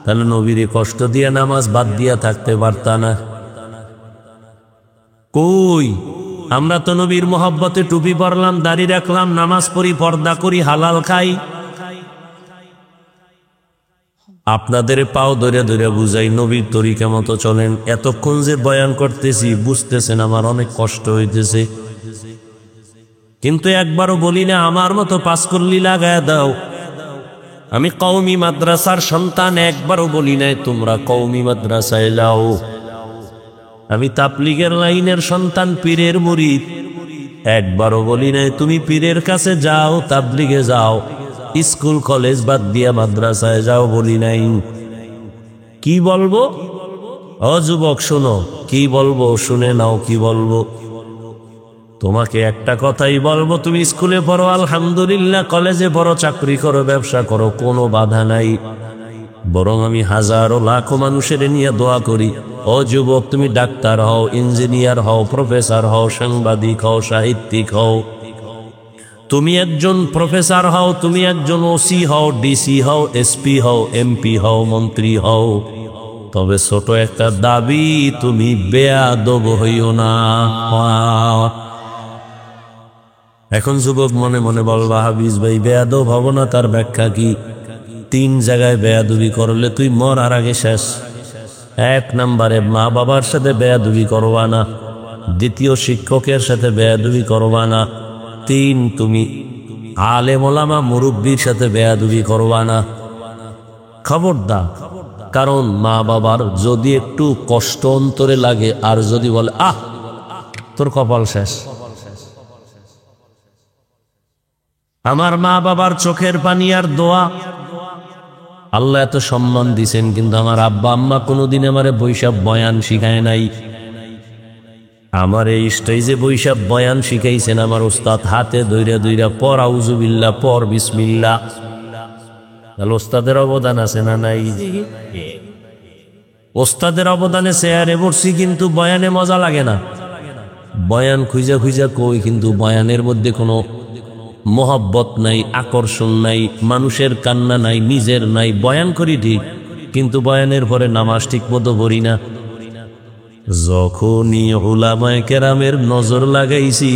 তাহলে নবীরে কষ্ট দিয়ে নামাজ বাদ দিয়া থাকতে পারতা না। কই, আমরা তো নবীর মোহাব্বতে টুপি পরলাম, দাড়ি রাখলাম, নামাজ পড়ি, পর্দা করি, হালাল খাই। আপনাদের পাও ধরে ধরে বুঝাই, নবীর তরিকা মতো চলেন। এতক্ষণ যে বয়ান করতেছি, বুঝতেছেন আমার অনেক কষ্ট হইতেছে, কিন্তু একবারও বলি না আমার মতো 5 কল্লি লাগায় দাও। আমি কওমি মাদ্রাসার সন্তান, একবারও বলি নাই তোমরা কওমি মাদ্রাসায় যাও। আমি তাবলীগের লাইনের সন্তান, পীরের মুরিদ, একবারও বলি নাই তুমি পীরের কাছে যাও, তাবলীগে যাও, স্কুল কলেজ বাদ দিয়া মাদ্রাসায় যাও, বলি নাই। কি বলবো? ও যুবক শোনো, কি বলবো শুনে নাও। কি বলবো? তোমাকে একটা কথাই বলবো, তুমি স্কুলে পড়ো আলহামদুলিল্লাহ, কলেজে পড়ো, চাকরি করো, ব্যবসা করো, কোনো বাধা নাই। বরং আমি হাজারো লাখো মানুষের নিয়ে দোয়া করি, ও যুবক, তুমি ডাক্তার হও, ইঞ্জিনিয়ার হও, প্রফেসর হও, সাংবাদিক হও, সাহিত্যিক হও, তুমি একজন প্রফেসর হও, তুমি একজন ওসি হও, ডিসি হও, এসপি হও, এমপি হও, মন্ত্রী হও, তবে ছোট একটা দাবি, তুমি বেয়াদব হইও না। এখন যুবক মনে মনে বলবা, হাফিজ ভাই বেয়াদব হব না, তার ব্যাখ্যা কি? 3 জায়গায় বেয়াদবি করলে তুই মরার আগে শেষ। 1 নম্বরে মা বাবার সাথে বেয়াদবি করবা না, 2 শিক্ষকের সাথে বেয়াদবি করবা না, 3 তুমি আলেম ওলামা মুরব্বির সাথে বেয়াদবি করবা না। খবরদার, কারণ মা বাবার যদি একটু কষ্ট অন্তরে লাগে আর যদি বলে আহ তোর কপাল শেষ। আমার মা বাবার চোখের পানি আর দোয়া, আল্লাহ এত সম্মান দিছেন, কিন্তু আমার আব্বা আম্মা কোনোদিন আমারে বৈশাখ বয়ান শিখায় নাই। আমার এই স্টেজে বৈশাখ বয়ান শিখাইছেন আমার ওস্তাদ, হাতে দইরা দইরা পর আউযুবিল্লাহ, পর বিসমিল্লাহ। তাহলে ওস্তাদের অবদান আছে না নাই? ওস্তাদের অবদানে চেয়ারে বসছি, কিন্তু বয়ানে মজা লাগে না। বয়ান খুঁজা খুঁজা কই, কিন্তু বয়ানের মধ্যে কোনো মোহাব্বত নাই, আকর্ষণ নাই, মানুষের কান্না নাই, নিজের নাই। বয়ান করি ঠিক, কিন্তু বয়ানের পরে নামাজ ঠিক মতো পড়ি না। যখনই উলামায়ে কেরামের নজর লাগাইছি,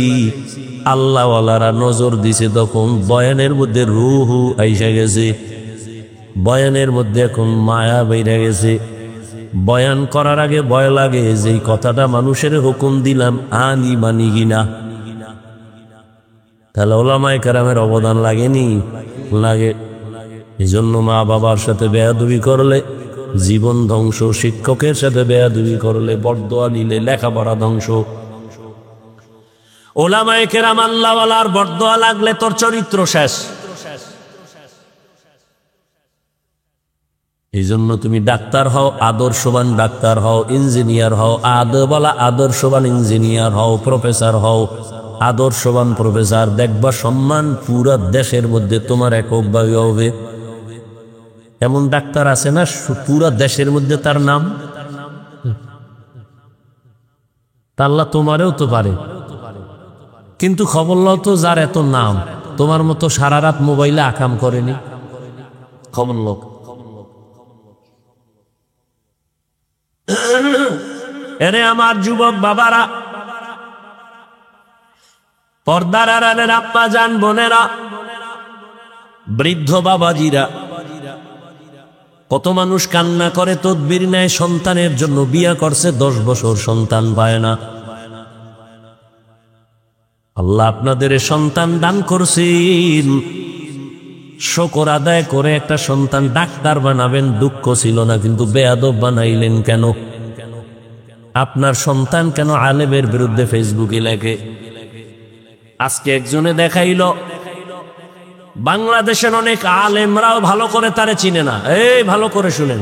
আল্লাহওয়ালারা নজর দিছে, তখন বয়ানের মধ্যে রূহ আইসা গেছে, বয়ানের মধ্যে এখন মায়া বেড়ে গেছে। বয়ান করার আগে ভয় লাগে যে কথাটা মানুষের হুকুম দিলাম আনি মানি কিনা। তাহলে উলামায়ে কেরামের অবদান লাগেনি? লাগে। এই জন্য মা বাবার সাথে বেয়াদবি করলে জীবন ধ্বংস, শিক্ষকের সাথে বেয়াদবি করলে, বরদোয়া নিলে লেখাপড়া ধ্বংস। উলামায়ে কেরাম আল্লাহওয়ালার বরদোয়া লাগলে তোর চরিত্র শেষ। এই জন্য তুমি ডাক্তার হও, আদর্শবান ডাক্তার হও, ইঞ্জিনিয়ার হও, আদর্শবান ইঞ্জিনিয়ার হও, প্রফেসর হও, আদর্শবান প্রফেসর। দেখবা সম্মান পুরা দেশের মধ্যে তোমার এককভাবে হবে। এমন ডাক্তার আছে না পুরা দেশের মধ্যে তার নাম? আল্লাহ তোমারেও তো পারে, কিন্তু খবর লও তো যার এত নাম তোমার মতো সারা রাত মোবাইলে আকাম করেনি। খবর লোক এরে আমার যুবক বাবারা, পর্দার আড়ালের আম্মা জান বোনেরা, বৃদ্ধ বাবাজিরা, কত মানুষ কান্না করে, তদবির নেয় সন্তানের জন্য, বিয়া করছে 10 বছর সন্তান পায় না। আল্লাহ আপনাদের সন্তান দান করছেন, শুকর আদায় করে একটা সন্তান ডাক্তার বানাবেন, দুঃখ ছিল না, কিন্তু বেয়াদব বানাইলেন কেন? আপনার সন্তান কেন আলেমের বিরুদ্ধে ফেসবুকে লেখে? আজকে একজনে দেখাইল বাংলাদেশের অনেক আলেমরাও ভালো করে তারে চিনে না। এই ভালো করে শুনেন,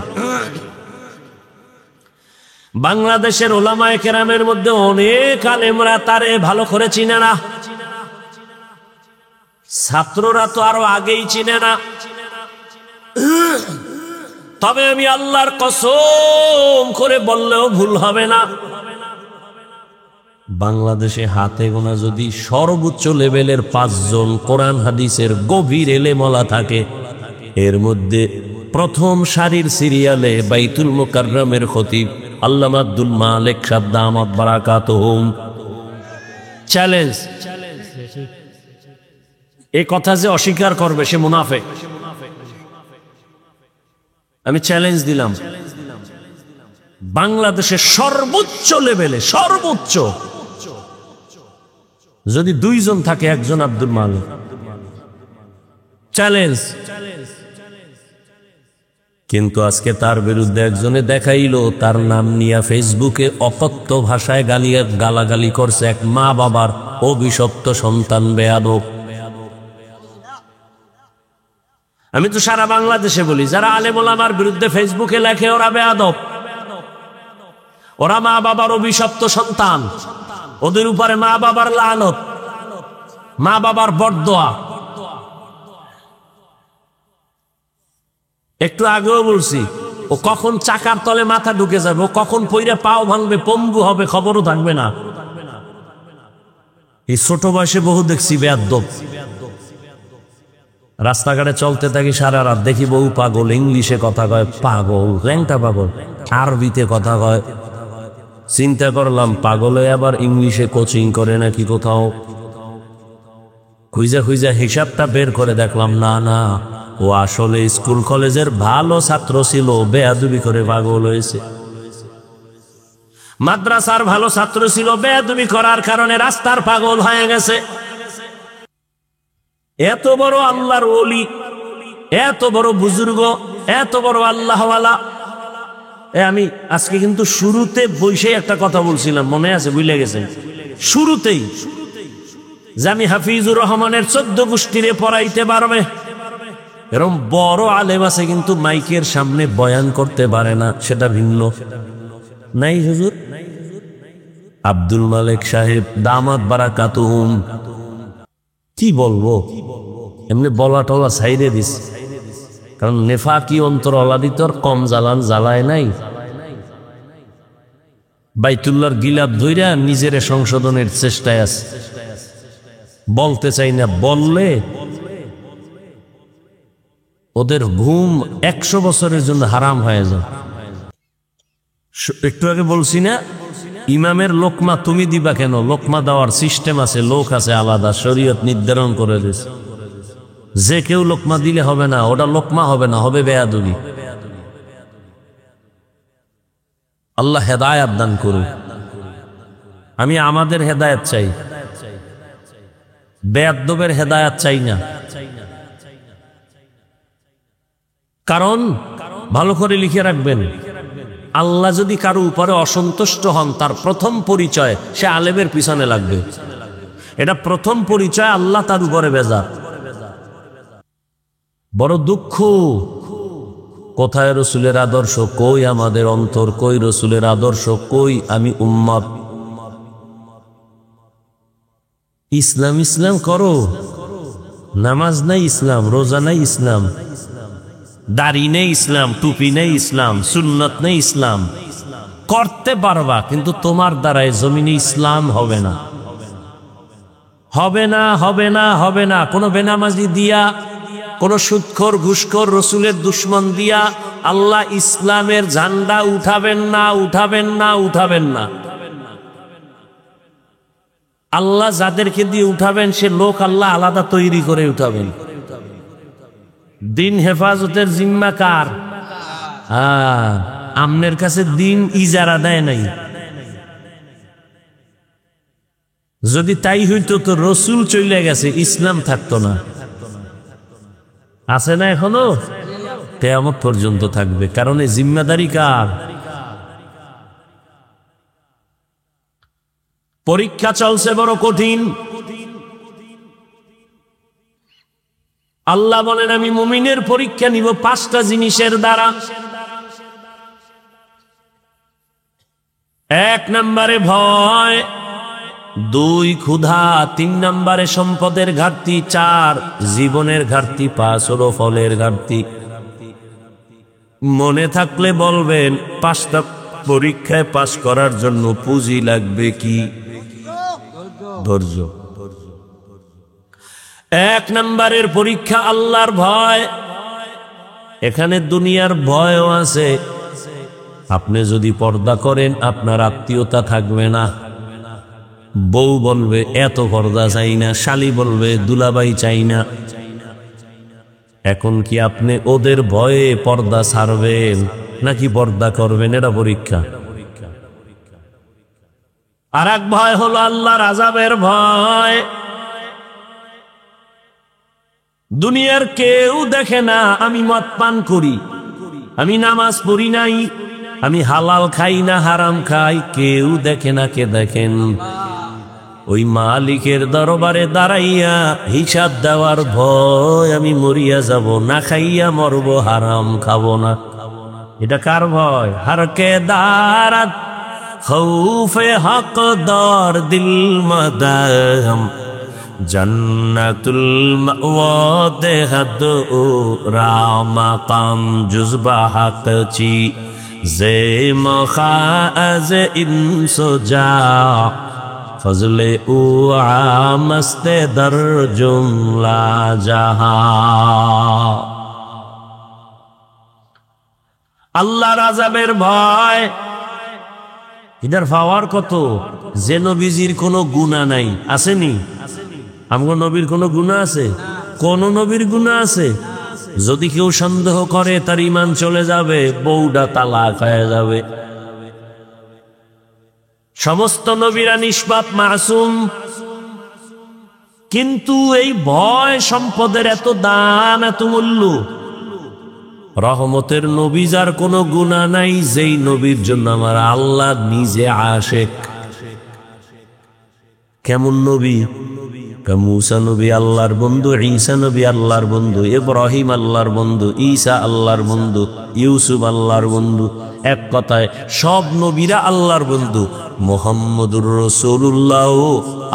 বাংলাদেশের উলামায়ে কেরামের মধ্যে অনেক আলেমরা তারে ভালো করে চিনে না। ছাত্ররা তো আরো আগেই চিনে না। তবে আমি আল্লাহর কসম করে বললেও ভুল হবে না, বাংলাদেশে হাতে গোনা যদি সর্বোচ্চ লেভেলের 5 জন কোরআন হাদিসের গভীর এলেমওয়ালা থাকে, এর মধ্যে প্রথম সারির সিরিয়ালে বাইতুল মুকাররমের খতিব আল্লামা আব্দুল মালিক সাহেব দামাত বারাকাতুহুম। চ্যালেঞ্জ, এই কথা যে অস্বীকার করবে সে মুনাফিক। আমি চ্যালেঞ্জ দিলাম, বাংলাদেশের সর্বোচ্চ লেভেলে, সর্বোচ্চ যদি 2 জন থাকে, একজন আব্দুল মালিক। চ্যালেঞ্জ। কিন্তু আজকে তার বিরুদ্ধে একজনে দেখাইলো, তার নাম নিয়ে ফেসবুকে অকথ্য ভাষায় গালাগালি করছে এক মা বাবার অভিশপ্ত সন্তান বেয়াদব। আমি তো সারা বাংলাদেশে বলি, যারা আলেম ওলামার বিরুদ্ধে ফেসবুকে লেখে ওরা বেয়াদব, ওরা মা বাবার অভিশপ্ত সন্তান। ওদের উপরে মা বাবার লানত, মা বাবার বরদোয়া। একটু আগেও বলছি, ও কখন চাকার তলে মাথা ঢুকে যাবে, ও কখন পইরা পাও ভাঙবে, পঙ্গু হবে, খবরও থাকবে না। এই ছোট বয়সে বহু দেখছি বেয়াদ্দব। রাস্তাঘাটে চলতে থাকি সারা রাত, দেখি বহু পাগল, ইংলিশে কথা কয়, পাগল ল্যাংটা পাগল, আরবিতে কথা কয়। চিন্তা করলাম পাগলে আবার ইংলিশে কোচিং করে নাকি কোথাও। খুঁজা খুঁজা হিসাবটা বের করে দেখলাম না না, ও আসলে স্কুল কলেজের ভালো ছাত্র ছিল, বেয়াদবি করে পাগল হয়েছে। মাদ্রাসার ভালো ছাত্র ছিল, বেয়াদবি করার কারণে রাস্তার পাগল হয়ে গেছে। এত বড় আল্লাহর ওলি, এত বড় বুজুর্গ, এত বড় আল্লাহওয়ালা। আমি আজকে কিন্তু শুরুতে বসে একটা কথা বলছিলাম, মনে আছে? ভুলে গেছেন শুরুতেই যে আমি হাফিজুর রহমানের 14 গোষ্ঠীরে পড়াইতে পারবে। এরকম বড় আলেম আছে কিন্তু মাইকের সামনে বয়ান করতে পারে না, সেটা ভিন্ন। নাই হুজুর? আব্দুল মালিক সাহেব দামাত বারাকাতুহুম, কি বলবো, এমনি বলা টলা সাইডে দিস, কারণ নেফাকি অন্তর অলাদি তোর কম জ্বালান জ্বালায় নাই। বাইতুল্লাহর গিলাপ ধইরা নিজের সংশোধনের চেষ্টায় আছে, বলতে চাই না, বললে ওদের ঘুম 100 বছরের জন্য হারাম হয়ে যায়। একটু আগে বলছি না, ইমামের লোকমা তুমি দিবা কেন? লোকমা দেওয়ার সিস্টেম আছে, লোক আছে আলাদা, শরীয়ত নির্ধারণ করে দিয়েছে। যে কেউ লোকমা দিলে হবে না, ওটা লোকমা হবে না, হবে বেয়াদবি। আল্লাহ হেদায়েত দান করুন। আমি আমাদের হেদায়েত চাই, বেয়াদবের হেদায়েত চাই না। কারণ ভালো করে লিখে রাখবেন, আল্লাহ যদি কারো উপরে অসন্তুষ্ট হন, তার প্রথম পরিচয় সে আলেমের পিছনে লাগবে। এটা প্রথম পরিচয়, আল্লাহ তার উপরে বেজার। বড় দুঃখ, কোথায় রসুলের আদর্শ, কই আমাদের অন্তর, কই রসুলের আদর্শ, কই আমি উম্মত। ইসলাম ইসলাম করো, নামাজ নাই ইসলাম, রোজা নাই ইসলাম, দাড়ি নেই ইসলাম, টুপি নেই ইসলাম, সুন্নত নেই ইসলাম। করতে পারবা, কিন্তু তোমার দ্বারাই জমিনে ইসলাম হবে না, হবে না, হবে না, হবে না। কোন বেনামাজি দিয়া, কোন সুদখোর ঘুষখোর রসুলের দুশ্মন দিয়া আল্লাহ ইসলামের ঝান্ডা উঠাবেন না, উঠাবেন না, উঠাবেন না। আল্লাহ যাদেরকে দিয়ে উঠাবেন সে লোক আল্লাহ আলাদা তৈরি করে উঠাবেন। দিন হেফাজতের জিম্মা কার? আমনের কাছে দিন ইজারা দেয় নাই। যদি তাই হইতো তো রসুল চলে গেছে, ইসলাম থাকতো না। আছে না এখনো? কিয়ামত পর্যন্ত থাকবে, কারণ এই জিম্মাদারি কার? পরীক্ষা চলছে বড় কঠিন। আল্লাহ বলেন আমি মুমিনের পরীক্ষা নিব 5টা জিনিসের দ্বারা। 1 নম্বরে ভয়, 2 ক্ষুধা, 3 নম্বরে সম্পদের ঘাটতি, 4 জীবনের ঘাটতি, 5 হলো ফলের ঘাটতি। মনে থাকলে বলবেন 5টা পরীক্ষায় পাস করার জন্য পুঁজি লাগবে কি? ধৈর্য। 1 নম্বরের পরীক্ষা আল্লাহর ভয়। এখানে দুনিয়ার ভয়ও আছে। আপনি যদি পর্দা করেন আপনার আত্মীয়তা থাকবে না। বউ বলবে এত পর্দা চাই না, শালি বলবে দুলাভাই চাই না। এখন কি আপনি ওদের ভয়ে পর্দা ছাড়বেন নাকি পর্দা করবেন? এটা পরীক্ষা। আর এক ভয় হলো আল্লাহর আযাবের ভয়। দুনিয়ার কেউ দেখে না আমি মদ পান করি, আমি নামাজ পড়ি নাই, আমি হালাল খাই না হারাম খাই, কেউ দেখে না। কে দেখেন? ওই মালিকের দরবারে দাঁড়াইয়া হিসাব দেওয়ার ভয়। আমি মরিয়া যাব, না খাইয়া মরবো, হারাম খাবো না। এটা কার ভয়? হর কে দারাত खौफे हकदार दिल मदाम जन्नतुल मअवा देहद रामा काम जुज़बा हक़ची जे मखाज़ इंसुजा फजले उ आमस्ते दर जुमला जहां। আল্লাহর আযাবের ভয় এটার পাওয়ার কত? যে নবীজির কোনো গুনাহ নাই, আসেনি? আমগো নবীর কোনো গুনাহ আছে? কোন নবীর গুনাহ আছে? যদি কেউ সন্দেহ করে তার ঈমান চলে যাবে, বউটা তালাক হয়ে যাবে। সমস্ত নবীরা নিষ্পাপ মাসুম, কিন্তু এই ভয় সম্পদের এত দাম, এত মূল্য। রহমতের নবী যার কোনো গুনাহ নাই, যেই নবীর জন্য আমার আল্লাহ নিজে আশেক। কেমন নবী? মুসা নবী আল্লাহর বন্ধু, ঈসা নবী আল্লাহর বন্ধু, ইব্রাহিম আল্লাহর বন্ধু, ঈসা আল্লাহর বন্ধু, ইউসুফ আল্লাহর বন্ধু। এক কথায় সব নবীরা আল্লাহর বন্ধু। মুহাম্মদুর রাসূলুল্লাহ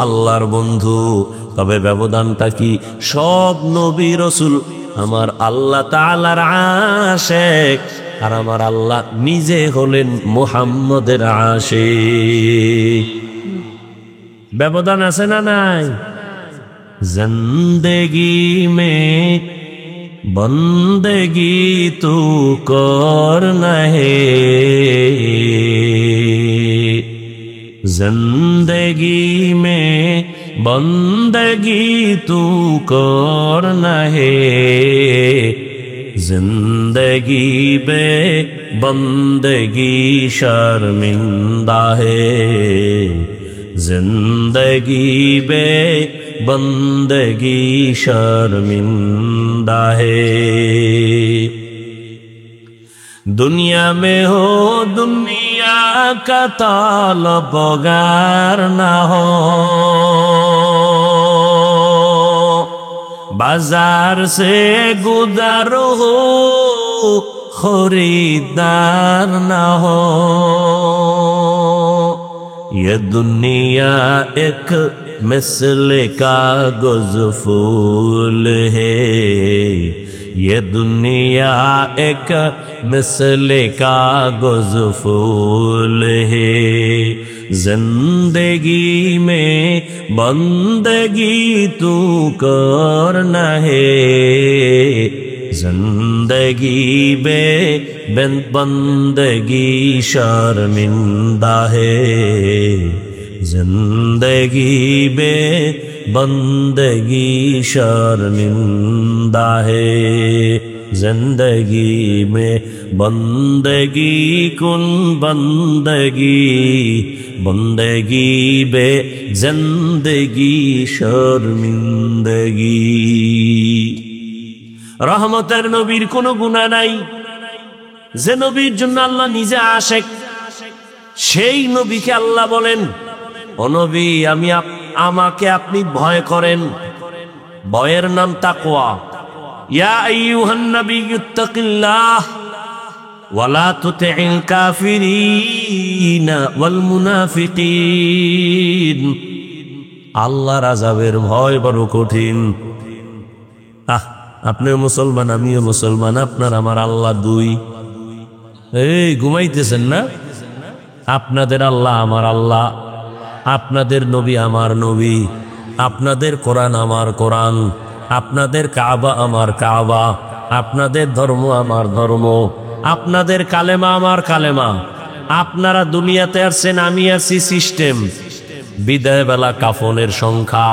আল্লাহর বন্ধু। তবে ব্যবধানটা কি? সব নবী রাসূল আমার আল্লাহ তাআলার আশেক, আর আমার আল্লাহ নিজে হলেন মুহাম্মদের আশেক। ব্যবধান আছে না নাই? জিন্দেগি মে বন্দেগি তু করনা হে, जिंदगी में बंदगी तू करना है, जिंदगी बे बंदगी शर्मिंदा है, जिंदगी बे बंदगी शर्मिंदा है। दुनिया में हो दुनिया का तालबगार ना हो, बाजार से गुजर हो खरीदार ना हो। ये दुनिया एक मिसल कागज़ फूल है, ये दुनिया एक मिसल कागज़ फूल है, जिंदगी में बंदगी तू करना है, जिंदगी बे बंदगी शर्मिंदा है, जिंदगी बे बंदगी शर्मिंदा है, जिंदगी में बंदगी कुन बंदगी, बंदगी बे जिंदगी शर्मिंदगी। रहमतेर नबीर कोनो गुनाह নাই, যে নবীর জন্য আল্লাহ নিজে আশেক, সেই নবীকে আল্লাহ বলেন, ও নবী আমি আমাকে আপনি ভয় করেন। ভয়ের নাম তাকওয়া। ইয়া আইয়ুহান নাবিয়্যুত্তাকিল্লাহ ওয়া লা তুতি'ল কাফিরিনা ওয়াল মুনাফিকিন। আল্লাহর আযাবের ভয় বড় কঠিন। আপনিও মুসলমান, আমিও মুসলমান, আপনার আমার আল্লাহ দুই। এই ঘুমাইতেছেন না? আপনাদের আল্লাহ আমার আল্লাহ, আপনাদের নবী আমার নবী, আপনাদের কোরআন আমার কোরআন, আপনাদের কাবা আমার কাবা, আপনাদের ধর্ম আমার ধর্ম, আপনাদের কালেমা আমার কালেমা। আপনারা দুনিয়াতে আসছেন, আমি আছি সিস্টেম। বিদায় বেলা কাফনের সংখ্যা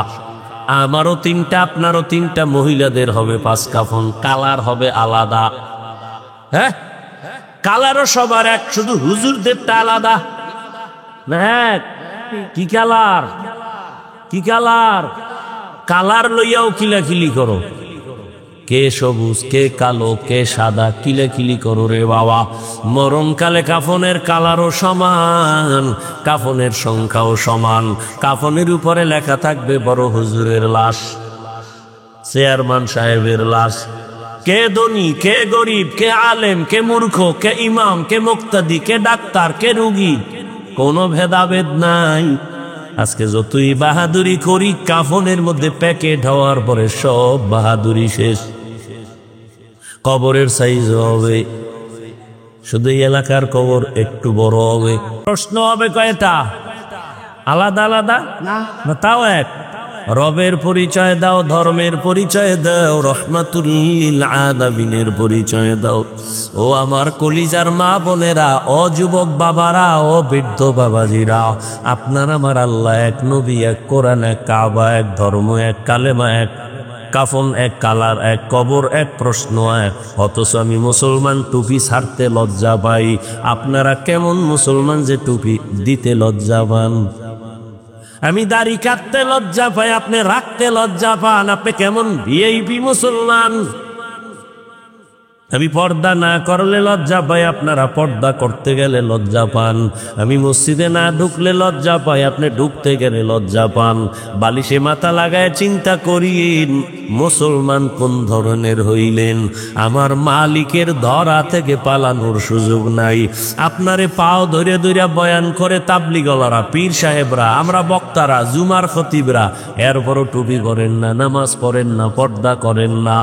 আমারও 3টা, আপনারও 3টা, মহিলাদের হবে 5 কাফন, কালার হবে আলাদা। হ্যাঁ, কালারও সবার এক, শুধু হুজুরদেরটা আলাদা। হ্যাঁ, কি কালার? কি কালার? কালার লইয়াও কিলাকিলি করো, কে সবুজ, কে কালো, কে সাদা, কিলাকিলি করো রে বাবা। মরণকালে কাফনের কালারও সমান, কাফনের সংখ্যাও সমান। কাফনের উপরে লেখা থাকবে বড় হুজুরের লাশ, চেয়ারম্যান সাহেবের লাশ। কে ধনী, কে গরিব, কে আলেম, কে মূর্খ, কে ইমাম, কে মুক্তাদি, কে ডাক্তার, কে রুগী, কোনো ভেদাভেদ নাই। আজকে যতই বাহাদুরি করি, কাফনের মধ্যে প্যাকেট হওয়ার পরে সব বাহাদুরি শেষ। কবরের সাইজ হবে, শুধু এলাকার কবর একটু বড় হবে। প্রশ্ন হবে কয়টা? আলাদা আলাদা না, তাও এক। রবের পরিচয় দাও, ধর্মের পরিচয় দাও, রহমাতুল লিল আলামিনের পরিচয় দাও। ও আমার কলিজার মা বোনেরা, ও যুবক বাবারা, ও বৃদ্ধ বাবাজিরা, আপনার আমার আল্লাহ এক, নবী এক, কোরআন এক, কাবা এক, ধর্ম এক, কালেমা এক, কাফন এক, কালার এক, কবর এক, প্রশ্ন এক। অথচ আমি মুসলমান, টুপি ছাড়তে লজ্জা পাই। আপনারা কেমন মুসলমান যে টুপি দিতে লজ্জা পান? আমি দাড়ি কাটতে লজ্জা পাই, আপনি রাখতে লজ্জা পান। আপনি কেমন ভিআইপি মুসলমান? আমি পর্দা না করলে লজ্জা পাই, আপনারা পর্দা করতে গেলে লজ্জা পান। আমি মসজিদে না ঢুকলে লজ্জা পাই, আপনি ঢুকতে গেলে লজ্জা পান। বালিশে মাথা লাগায় চিন্তা করিন মুসলমান কোন ধরনের হইলেন। আমার মালিকের ধরা থেকে পালানোর সুযোগ নাই। আপনারে পাও ধরে ধরে বয়ান করে তাবলিগলারা, পীর সাহেবরা, আমরা বক্তারা, জুমার খতিবরা, এরপরও টুপি করেন না, নামাজ পড়েন না, পর্দা করেন না।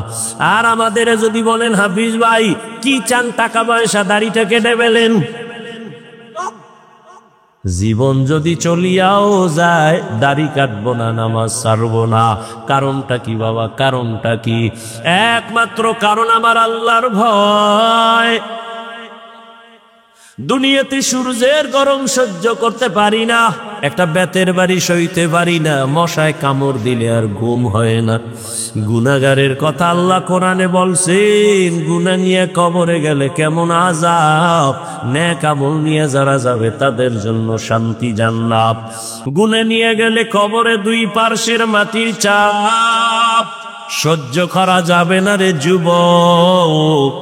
আর আমাদের যদি বলেন হাফিজ ভাই কি চান, টাকা পয়সা, দাড়িটা কেটে ফেলেন। জীবন যদি চলিয়াও যায়, দাড়ি কাটবো না, নামাজ ছাড়বো না। কারণটা কি বাবা? কারণটা কি? একমাত্র কারণ আমার আল্লাহর ভয়। দুনিয়াতে সূর্যের গরম সহ্য করতে পারি না, একটা বেতের বাড়ি সইতে পারি না, মশায় কামড় দিলে আর ঘুম হয় না। গুনাহগারের কথা আল্লাহ কোরআনে বলছেন, গুনাহ নিয়ে কবরে গেলে কেমন আযাব, নেক আমল নিয়ে যারা যাবে তাদের জন্য শান্তি জান্নাত। গুনাহ নিয়ে গেলে কবরে দুই পার্শ্বের মাটির চাপ সহ্য করা যাবে না রে যুবক।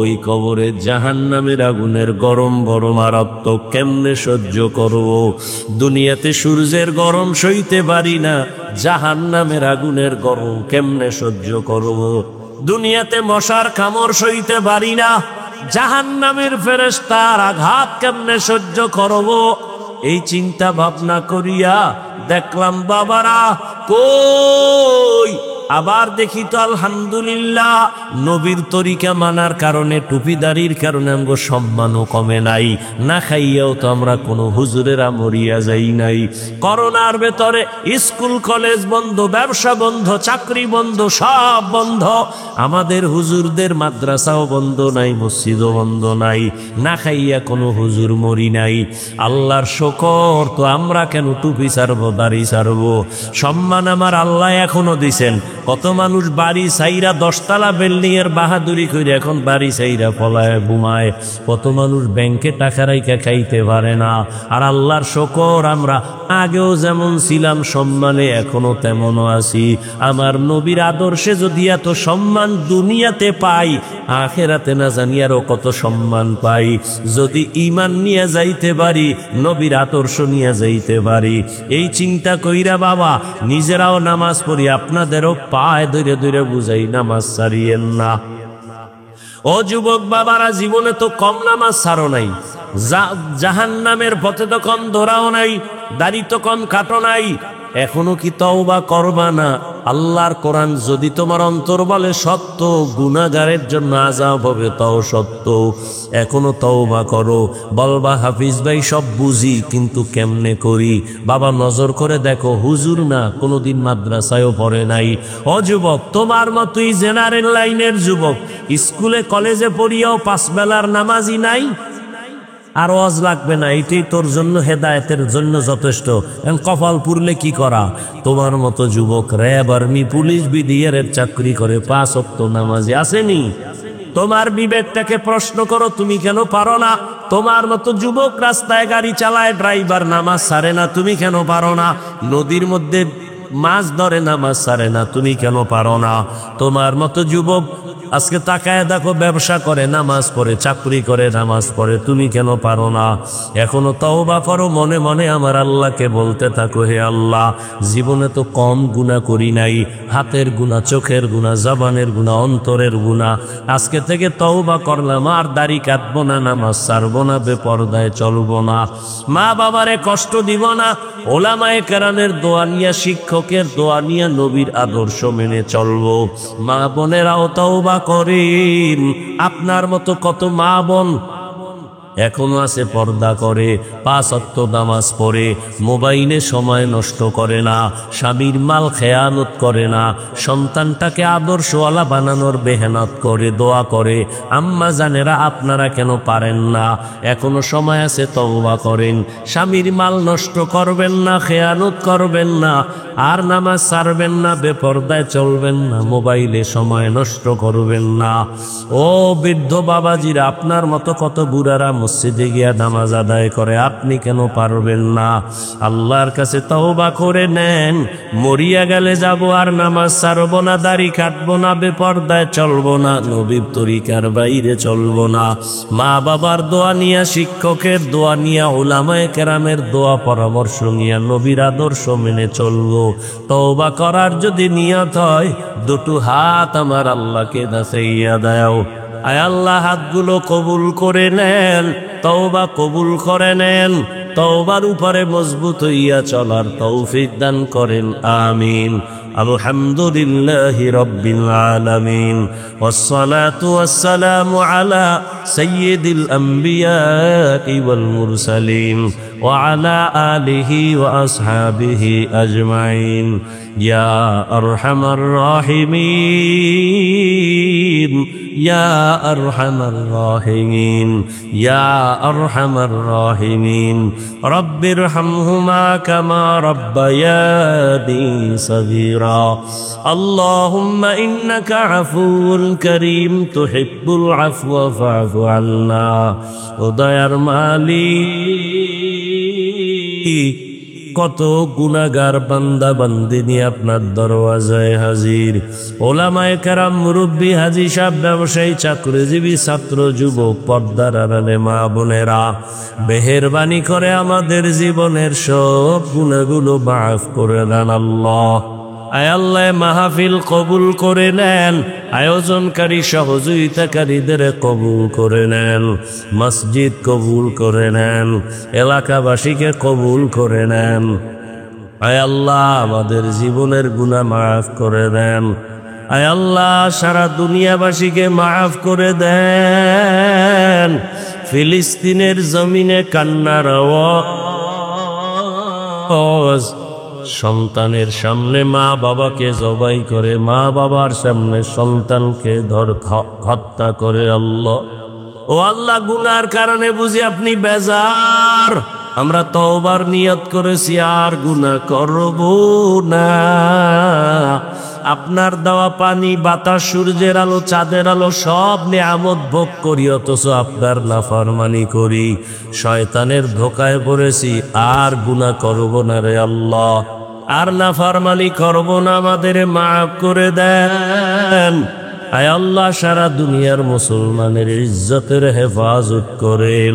ওই কবরে জাহান্নামের আগুনের গরম বড় মারাত্মক, কেমনে সহ্য করব? দুনিয়াতে সূর্যের গরম সইতে পারি না, জাহান্নামের আগুনের গরম কেমনে সহ্য করব? দুনিয়াতে মশার কামড় সইতে পারি না, জাহান্নামের ফেরেশতার আঘাত কেমনে সহ্য করব? এই চিন্তা ভাবনা করিয়া দেখলাম বাবারা কই, আবার দেখি তো আলহামদুলিল্লাহ নবীর তরিকা মানার কারণে, টুপিদারির কারণে আমগো সম্মানও কমে নাই। না খাইয়াও তো আমরা কোনো হুজুরেরা মরিয়া যাই নাই। করোনার ভেতরে স্কুল কলেজ বন্ধ, ব্যবসা বন্ধ, চাকরি বন্ধ, সব বন্ধ। আমাদের হুজুরদের মাদ্রাসাও বন্ধ নাই, মসজিদও বন্ধ নাই। না খাইয়া কোনো হুজুর মরি নাই। আল্লাহর শুকর, তো আমরা কেন টুপি ছাড়বো, দাড়ি ছাড়বো? সম্মান আমার আল্লাহ এখনো দিছেন। কত মানুষ বাড়ি সাইরা 10 তলা বিল্ডিং এর বাহাদুরি করে এখন বাড়ি সাইরা পলায় ঘুমায়। কত মানুষ ব্যাংকে টাকা রাইখা খাইতে পারে না। আর আল্লাহর শুকর, আমরা আগেও যেমন ছিলাম সম্মানে, এখনো তেমনও আছি। আমার নবীর আদর্শে যদি এত সম্মান দুনিয়াতে পাই, আখেরাতে না জানি আরো কত সম্মান পাই। যদি ঈমান নিয়ে যাইতে পারি, নবীর আদর্শ নিয়ে যাইতে পারি, এই চিন্তা কইরা বাবা নিজেরাও নামাজ পড়ি, আপনাদেরও পায় ধরে ধরে বুঝাই, নামাজ ছাড়িয়েন না। ও যুবক বাবারা, জীবনে তো কম নামাজ ছাড়ো নাই, জাহান্নামের পথে তো কম ধরাও নাই, দাড়ি তো কম কাটো নাই। এখনো কি তওবা করবা না? আল্লাহর কোরআন যদি তোমার অন্তর বলে সত্য, গুনাহগারের জন্য আযাব হবে তাও সত্য, এখনো তওবা করো। বলবা হাফিজ ভাই সব বুঝি, কিন্তু কেমনে করি? বাবা নজর করে দেখো, হুজুর না, কোনোদিন মাদ্রাসায়ও পড়ে নাই। ও যুবক, তোমার মতোই জেনারেল লাইনের যুবক, স্কুলে কলেজে পড়িয়াও 5 বেলার নামাজি নাই। আর ওয়াজ লাগবে না, এটাই তোর জন্য হেদায়েতের জন্য যথেষ্ট। কপাল পুরলে কি করা? তোমার মতো যুবক র্যাব, আর্মি, পুলিশ, বিডিআর এর চাকরি করে, 5 ওয়াক্ত নামাজি আসেনি। তোমার বিবেকটাকে প্রশ্ন করো, তুমি কেন পারো না? তোমার মতো যুবক রাস্তায় গাড়ি চালায়, ড্রাইভার, নামাজ ছাড়ে না, তুমি কেন পারো না? নদীর মধ্যে মাছ ধরে, নামাজ ছাড়ে না, তুমি কেন পারো না? তোমার মতো যুবক আজকে তাকায় দেখো, ব্যবসা করে, নামাজ পড়ে, চাকরি করে, নামাজ পড়ে, তুমি কেন পারো না? এখনো তওবা করো, মনে মনে আমার আল্লাহকে বলতে থাকো, হে আল্লাহ, জীবনে তো কম গুনাহ করি নাই, হাতের গুনাহ, চোখের গুনাহ, জবানের গুনাহ, অন্তরের গুনাহ। আজকে থেকে তওবা করলাম, আর দাড়ি কাটবো না, নামাজ ছাড়বো না, বেপরদায় চলবো না, মা বাবারে কষ্ট দিব না, ওলামায়ে কেরামের দোয়া নিয়ে, শিক্ষকের দোয়া নিয়ে, নবীর আদর্শ মেনে চলবো। মা বোনেরাও তওবা করেন। আপনার মতো কত মা বোন এখনো আছে পর্দা করে, 5 ওয়াক্ত নামাজ পড়ে, মোবাইলে সময় নষ্ট করে না, স্বামীর মাল খেয়ানত করে না, সন্তানটাকে আদর্শওয়ালা বানানোর মেহনত করে, দোয়া করে। আম্মা জানেরা, আপনারা কেন পারেন না? এখনো সময় আছে, তওবা করেন। স্বামীর মাল নষ্ট করবেন না, খেয়ানত করবেন না, আর নামাজ ছাড়বেন না, বেপরদায় চলবেন না, মোবাইলে সময় নষ্ট করবেন না। ও বৃদ্ধ বাবাজিরা, আপনার মতো কত বুড়ারা মসজিদে গিয়া নামাজ আদায় করে, আপনি কেন পারবেন না? আল্লাহর কাছে তওবা করে নেন। মরিয়া গেলে যাব, আর নামাজ ছাড়বো না, দাড়ি কাটবো না, বেপরদায় চলবো না, নবীর তরিকার বাইরে চলবো না। মা বাবার দোয়া নিয়া, শিক্ষকের দোয়া নিয়া, উলামায়ে কেরামের দোয়া পরামর্শ নিয়া, নবীর আদর্শ মেনে চলবো। তওবা করার যদি নিয়ত হয়, দুটো হাত আমার আল্লাহকে দাঁড়াইয়া দাও। আয় আল্লাহ, হাতগুলো কবুল করে নেন, তওবা কবুল করে নেন, তওবার উপরে মজবুত হইয়া চলার তৌফিক দান করেন, আমিন। আলহামদুলিল্লাহি রাব্বিল আলামিন, ওয়াসসালাতু ওয়াসসালামু আলা সাইয়্যিদিল আমবিয়াই ওয়াল মুরসালিন ওয়া আলা আলিহি ওয়া আসহাবিহি আজমাইন। ইয়া আরহামার রাহিমিন, ইয়া আরহামার রাহিমিন, ইয়া আরহামার রাহিমিন। রব্বিরহামহুমা কামা রাব্বায়ানি সগীরা। আল্লাহুম্মা ইন্নাকা আফুউন কারীম, তুহিব্বুল আফওয়া ফা'ফু আন্না। ও দয়ার মালিক, কত গুনাহগার বান্দা বান্দিনী আপনার দরওয়াজায় হাজির। ওলামায়ে কেরাম, মুরব্বী, হাজী সাহেব, ব্যবসায়ী, চাকরিজীবী, ছাত্র, যুবক, পর্দার আড়ালে মা বোনেরা, মেহেরবানি করে আমাদের জীবনের সব গুনাহগুলো মাফ করে দেন আল্লাহ। আয় আল্লাহ, মাহফিল কবুল করে নেন, আয়োজনকারী সহযোগিতাকারীদের কবুল করে নেন, মসজিদ কবুল করে নেন, এলাকাবাসীকে কবুল করে নেন। আয় আল্লাহ, আমাদের জীবনের গুনাহ মাফ করে দেন। আয় আল্লাহ, সারা দুনিয়াবাসীকে মাফ করে দেন। ফিলিস্তিনের জমিনে কান্নার আওয়াজ, সন্তানের সামনে মা বাবাকে জবাই করে, মা বাবার সামনে সন্তানকে হত্যা করে। আল্লাহ, ও আল্লাহ, গুনার কারণে বুঝি আপনি বেজার। আমরা তওবার নিয়ত করেছি, আর গুনাহ করব না। আপনার দেওয়া পানি, বাতাস, সূর্যের আলো, চাঁদের আলো, সব নিয়ামত ভোগ করি, অথচ আপনার নাফরমানি করি, শয়তানের ধোকায় পড়েছি। আর গুনাহ করব না রে আল্লাহ, আর নাফরমানি করব না, আমাদের মাফ করে দেন। আয় আল্লাহ, সারা দুনিয়ার মুসলমানের ইজ্জতের হেফাজত করেন।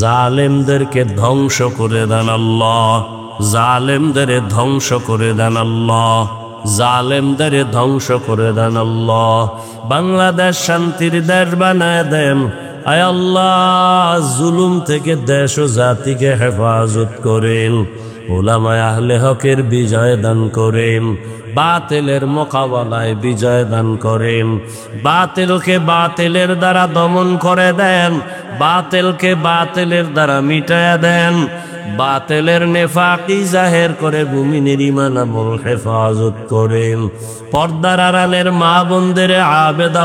জালেমদেরকে ধ্বংস করে দেন আল্লাহ, জালেমদের ধ্বংস করে দেন আল্লাহ, জালেমদের ধ্বংস করে দেন আল্লাহ। বাংলাদেশ শান্তির দেশ বানায় দেন। আয় আল্লাহ, জুলুম থেকে দেশ ও জাতিকে হেফাজত করেন। উলামায়ে আহলে হকের বিজয় দান করেন, বাতিলের মোকাবেলায় বিজয় দান করেন। বাতিলকে বাতিলের দ্বারা দমন করে দেন, বাতিলকে বাতিলের দ্বারা মিটায়া দেন। বাতিলের নেফাকি জাহের করে মুমিনের ঈমান আমল হেফাজত করেন। পর্দার আড়ালের মা বোনদের আবেদা